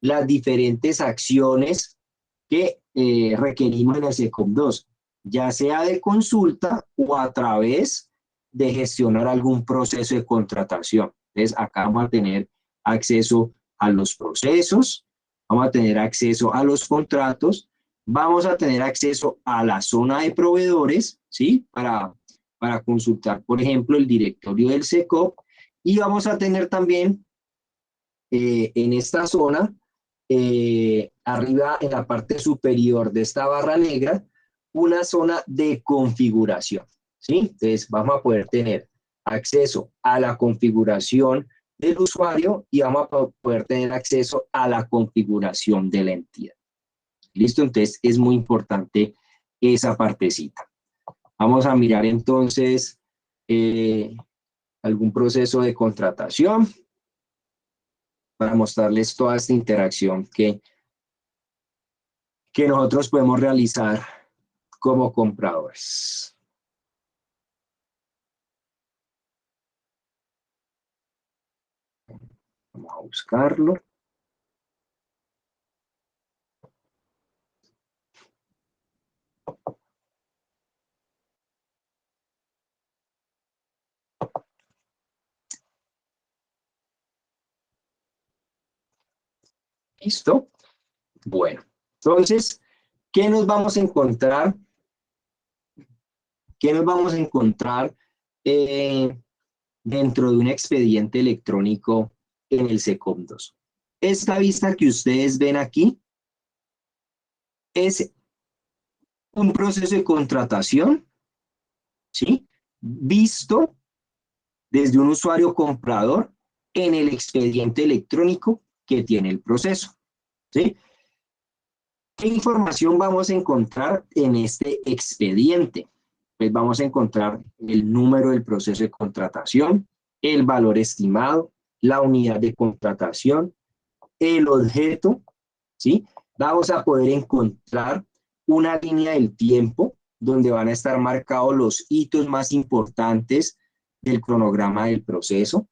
las diferentes acciones que requerimos en el SECOP2, ya sea de consulta o a través de gestionar algún proceso de contratación. Entonces, acá vamos a tener acceso a los procesos, vamos a tener acceso a los contratos, vamos a tener acceso a la zona de proveedores, ¿sí? Para consultar, por ejemplo, el directorio del SECOP, y vamos a tener también en esta zona, arriba en la parte superior de esta barra negra, una zona de configuración, ¿sí? Entonces vamos a poder tener acceso a la configuración del usuario y vamos a poder tener acceso a la configuración de la entidad. ¿Listo? Entonces es muy importante esa partecita. Vamos a mirar entonces algún proceso de contratación para mostrarles toda esta interacción que nosotros podemos realizar como compradores. Vamos a buscarlo. ¿Listo? Bueno, entonces, ¿qué nos vamos a encontrar? ¿Qué nos vamos a encontrar dentro de un expediente electrónico en el SECOM-2? Esta vista que ustedes ven aquí es un proceso de contratación, ¿sí? Visto desde un usuario comprador en el expediente electrónico que tiene el proceso, ¿sí? ¿Qué información vamos a encontrar en este expediente? Pues vamos a encontrar el número del proceso de contratación, el valor estimado, la unidad de contratación, el objeto, ¿sí? Vamos a poder encontrar una línea del tiempo donde van a estar marcados los hitos más importantes del cronograma del proceso.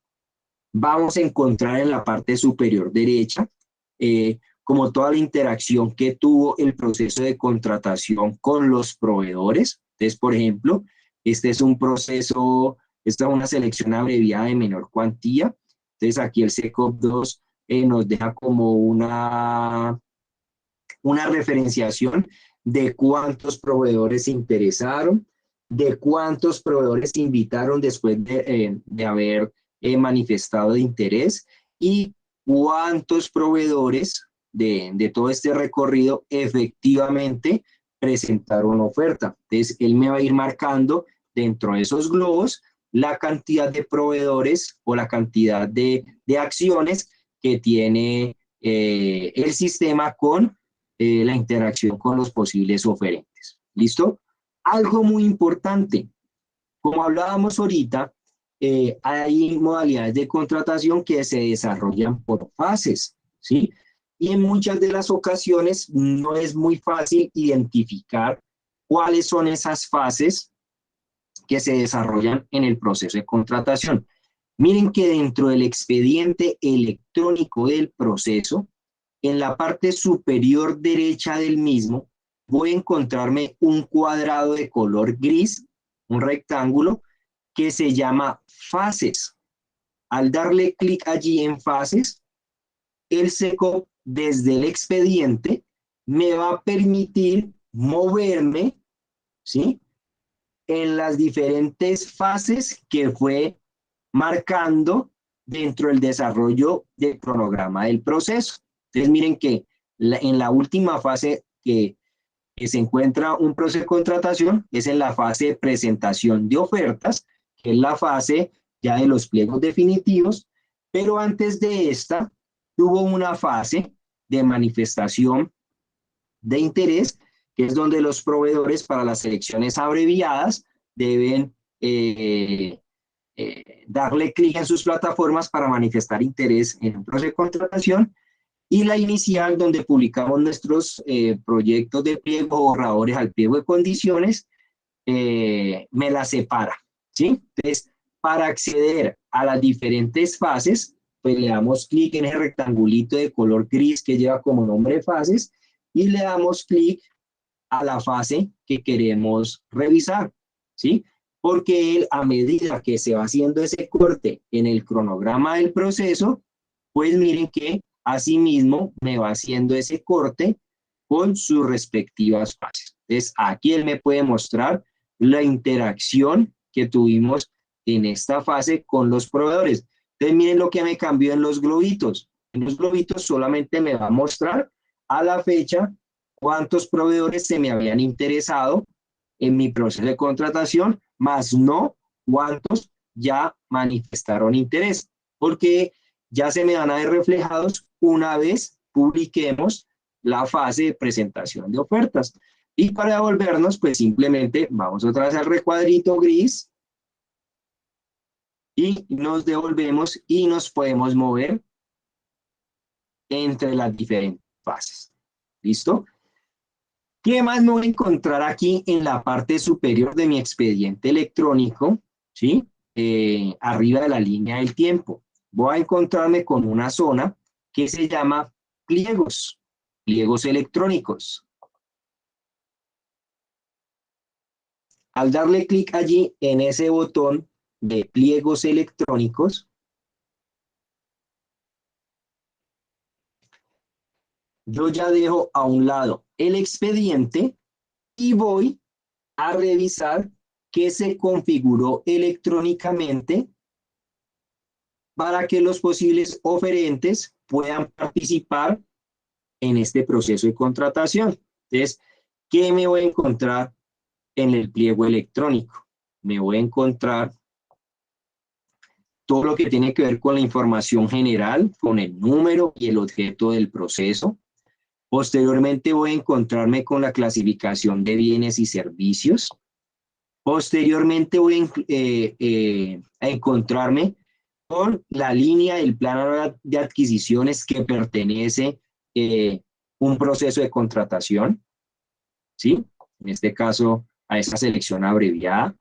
Vamos a encontrar en la parte superior derecha como toda la interacción que tuvo el proceso de contratación con los proveedores. Entonces, por ejemplo, este es un proceso, esta es una selección abreviada de menor cuantía. Entonces, aquí el SECOM-2 nos deja como una referenciación de cuántos proveedores se interesaron, de cuántos proveedores se invitaron después de haber manifestado de interés y cuántos proveedores de todo este recorrido efectivamente presentaron oferta. Entonces, él me va a ir marcando dentro de esos globos la cantidad de proveedores o la cantidad de acciones que tiene el sistema con la interacción con los posibles oferentes. ¿Listo? Algo muy importante, como hablábamos ahorita, hay modalidades de contratación que se desarrollan por fases, ¿sí? Y en muchas de las ocasiones no es muy fácil identificar cuáles son esas fases que se desarrollan en el proceso de contratación. Miren que dentro del expediente electrónico del proceso, en la parte superior derecha del mismo, voy a encontrarme un cuadrado de color gris, un rectángulo, que se llama fases. Al darle clic allí en fases, el SECOM desde el expediente me va a permitir moverme, ¿sí?, en las diferentes fases que fue marcando dentro del desarrollo del cronograma del proceso. Entonces miren que en la última fase que se encuentra un proceso de contratación es en la fase de presentación de ofertas, que es la fase ya de los pliegos definitivos, pero antes de esta tuvo una fase de manifestación de interés, que es donde los proveedores para las selecciones abreviadas deben darle clic en sus plataformas para manifestar interés en un proceso de contratación, y la inicial, donde publicamos nuestros proyectos de pliego borradores al pliego de condiciones, me la separa, ¿sí? Entonces, para acceder a las diferentes fases, pues le damos clic en ese rectangulito de color gris que lleva como nombre fases y le damos clic a la fase que queremos revisar, ¿sí? Porque él, a medida que se va haciendo ese corte en el cronograma del proceso, pues miren que asimismo me va haciendo ese corte con sus respectivas fases. Entonces, aquí él me puede mostrar la interacción que tuvimos en esta fase con los proveedores. Entonces, miren lo que me cambió en los globitos. En los globitos solamente me va a mostrar a la fecha cuántos proveedores se me habían interesado en mi proceso de contratación, más no cuántos ya manifestaron interés, porque ya se me van a ver reflejados una vez publiquemos la fase de presentación de ofertas. Y para devolvernos, pues simplemente vamos otra vez al recuadrito gris y nos devolvemos y nos podemos mover entre las diferentes fases. ¿Listo? ¿Qué más me voy a encontrar aquí en la parte superior de mi expediente electrónico? ¿Sí? Arriba de la línea del tiempo. voy a encontrarme con una zona que se llama pliegos electrónicos. Al darle clic allí en ese botón de pliegos electrónicos, yo ya dejo a un lado el expediente y voy a revisar qué se configuró electrónicamente para que los posibles oferentes puedan participar en este proceso de contratación. Entonces, ¿qué me voy a encontrar en el pliego electrónico? Me voy a encontrar todo lo que tiene que ver con la información general, con el número y el objeto del proceso. Posteriormente voy a encontrarme con la clasificación de bienes y servicios. Posteriormente voy a encontrarme con la línea del plan de adquisiciones que pertenece un proceso de contratación, ¿sí? En este caso, a esa selección abreviada.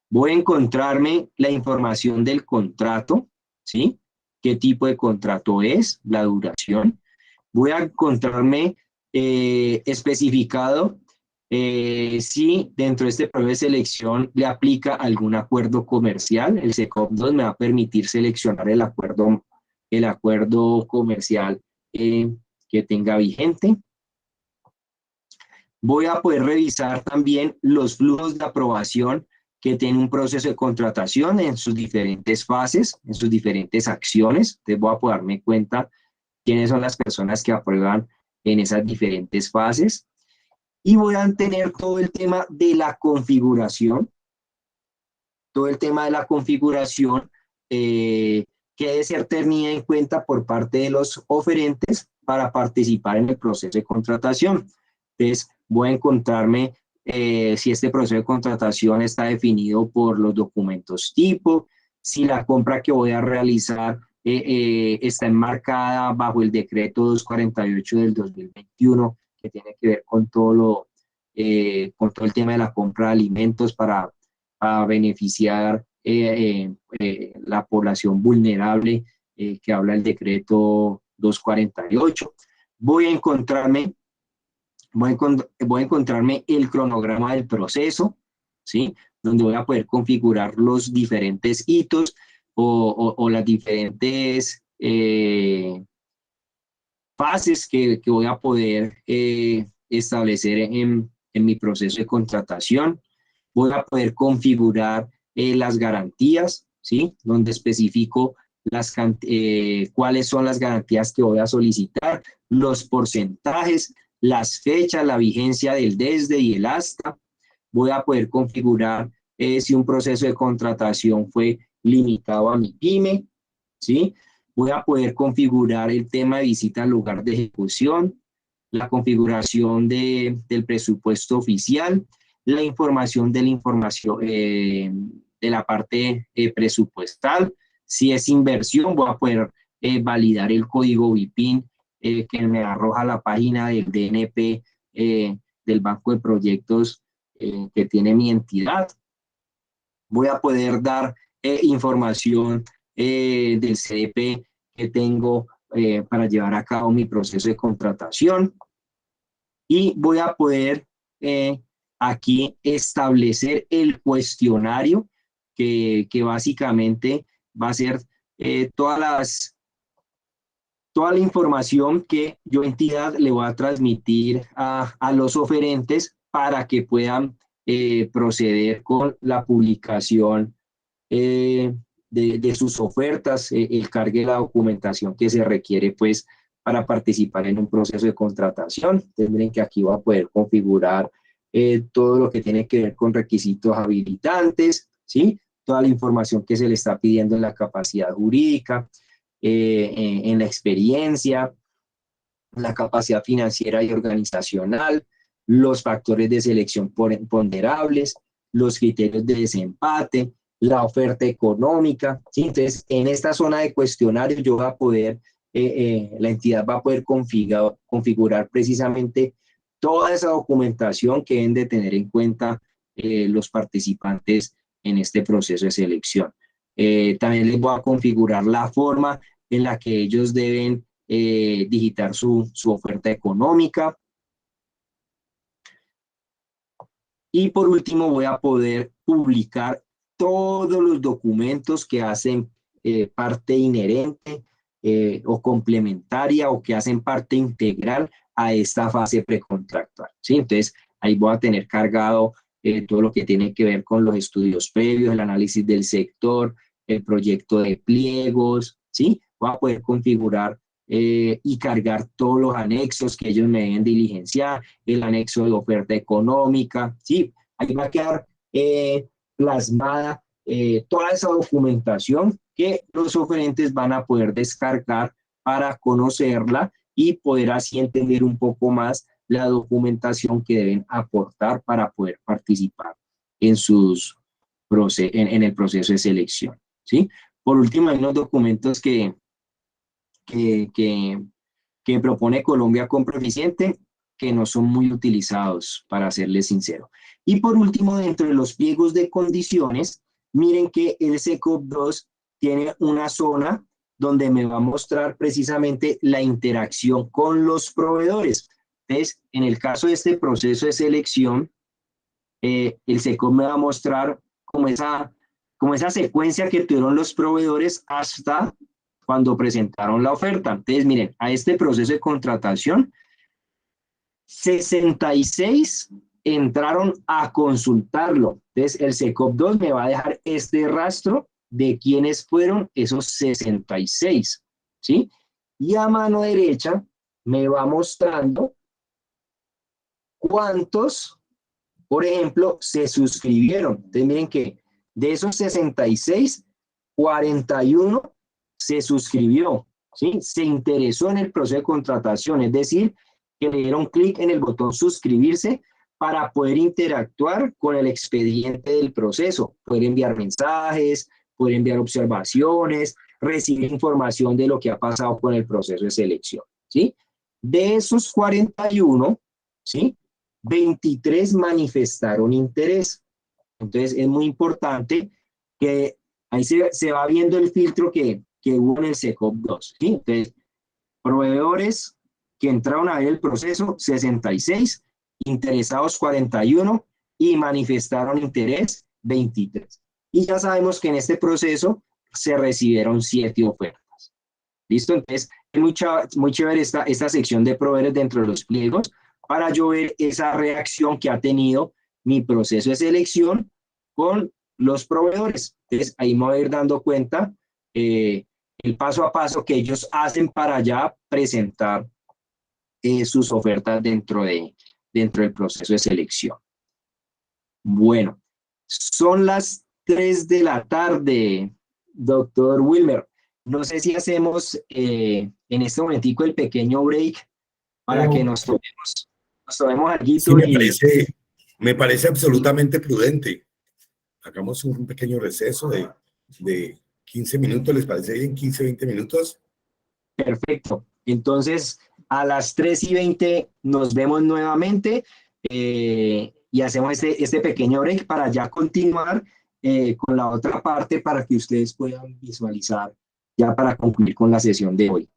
Voy a encontrarme la información del contrato, ¿sí? ¿Qué tipo de contrato es? La duración. Voy a encontrarme especificado si dentro de este proceso de selección le aplica algún acuerdo comercial. El SECOP 2 me va a permitir seleccionar el acuerdo comercial que tenga vigente. Voy a poder revisar también los flujos de aprobación que tiene un proceso de contratación en sus diferentes fases, en sus diferentes acciones. Entonces voy a poder darme cuenta quiénes son las personas que aprueban en esas diferentes fases. Y voy a tener todo el tema de la configuración, que debe ser tenida en cuenta por parte de los oferentes para participar en el proceso de contratación. Entonces, voy a encontrarme si este proceso de contratación está definido por los documentos tipo, si la compra que voy a realizar está enmarcada bajo el decreto 248 del 2021, que tiene que ver con todo el tema de la compra de alimentos para beneficiar la población vulnerable que habla el decreto 248. Voy a encontrarme el cronograma del proceso, ¿sí? Donde voy a poder configurar los diferentes hitos o las diferentes fases que voy a poder establecer en mi proceso de contratación. Voy a poder configurar las garantías, ¿sí? Donde especifico cuáles son las garantías que voy a solicitar, los porcentajes, las fechas, la vigencia del desde y el hasta. Voy a poder configurar si un proceso de contratación fue limitado a mi pyme, ¿sí? Voy a poder configurar el tema de visita al lugar de ejecución, la configuración del presupuesto oficial, la información de la parte presupuestal. Si es inversión, voy a poder validar el código BIPIN que me arroja la página del DNP del Banco de Proyectos que tiene mi entidad. Voy a poder dar información del CDP que tengo para llevar a cabo mi proceso de contratación. Y voy a poder aquí establecer el cuestionario que básicamente va a ser toda la información que yo, entidad, le voy a transmitir a los oferentes para que puedan proceder con la publicación de sus ofertas, el cargue de la documentación que se requiere pues para participar en un proceso de contratación. Tendrán que aquí va a poder configurar todo lo que tiene que ver con requisitos habilitantes, ¿sí? Toda la información que se le está pidiendo en la capacidad jurídica, en la experiencia, la capacidad financiera y organizacional, los factores de selección ponderables, los criterios de desempate, la oferta económica, ¿sí? Entonces, en esta zona de cuestionario yo voy a poder, la entidad va a poder configurar precisamente toda esa documentación que deben de tener en cuenta los participantes en este proceso de selección. También les voy a configurar la forma en la que ellos deben digitar su oferta económica. Y por último voy a poder publicar todos los documentos que hacen parte inherente o complementaria o que hacen parte integral a esta fase precontractual, ¿sí? Entonces, ahí voy a tener cargado todo lo que tiene que ver con los estudios previos, el análisis del sector, el proyecto de pliegos, ¿sí? Voy a poder configurar y cargar todos los anexos que ellos me deben diligenciar, el anexo de oferta económica, ¿sí? Ahí va a quedar plasmada toda esa documentación que los oferentes van a poder descargar para conocerla y poder así entender un poco más la documentación que deben aportar para poder participar en el proceso de selección, ¿sí? Por último, hay unos documentos que propone Colombia con Proficiente que no son muy utilizados, para serles sincero. Y por último, dentro de los pliegos de condiciones, miren que el SECOP 2 tiene una zona donde me va a mostrar precisamente la interacción con los proveedores. Entonces, en el caso de este proceso de selección, el SECOP me va a mostrar como esa secuencia que tuvieron los proveedores hasta cuando presentaron la oferta. Entonces, miren, a este proceso de contratación, 66 entraron a consultarlo. Entonces, el SECOP 2 me va a dejar este rastro de quiénes fueron esos 66, ¿sí? Y a mano derecha me va mostrando cuántos, por ejemplo, se suscribieron. Entonces, miren que de esos 66, 41 se suscribió, ¿sí? Se interesó en el proceso de contratación, es decir, que le dieron clic en el botón suscribirse para poder interactuar con el expediente del proceso, poder enviar mensajes, poder enviar observaciones, recibir información de lo que ha pasado con el proceso de selección, ¿sí? De esos 41, ¿sí? 23 manifestaron interés. Entonces, es muy importante que ahí se va viendo el filtro que hubo en el SECOP 2, ¿sí? Entonces, proveedores que entraron a ver el proceso, 66, interesados 41 y manifestaron interés 23. Y ya sabemos que en este proceso se recibieron 7 ofertas. ¿Listo? Entonces, es muy chévere esta sección de proveedores dentro de los pliegos para yo ver esa reacción que ha tenido mi proceso de selección con los proveedores. Entonces, ahí me voy a ir dando cuenta el paso a paso que ellos hacen para ya presentar sus ofertas dentro del proceso de selección. Bueno, son las 3 de la tarde, doctor Wilmer. No sé si hacemos en este momentico el pequeño break para que nos tomemos algo. Sí, me parece absolutamente prudente. Hagamos un pequeño receso de 15 minutos, ¿les parece bien? 15, 20 minutos. Perfecto. Entonces, a las 3:20 nos vemos nuevamente y hacemos este pequeño break para ya continuar con la otra parte para que ustedes puedan visualizar ya para concluir con la sesión de hoy.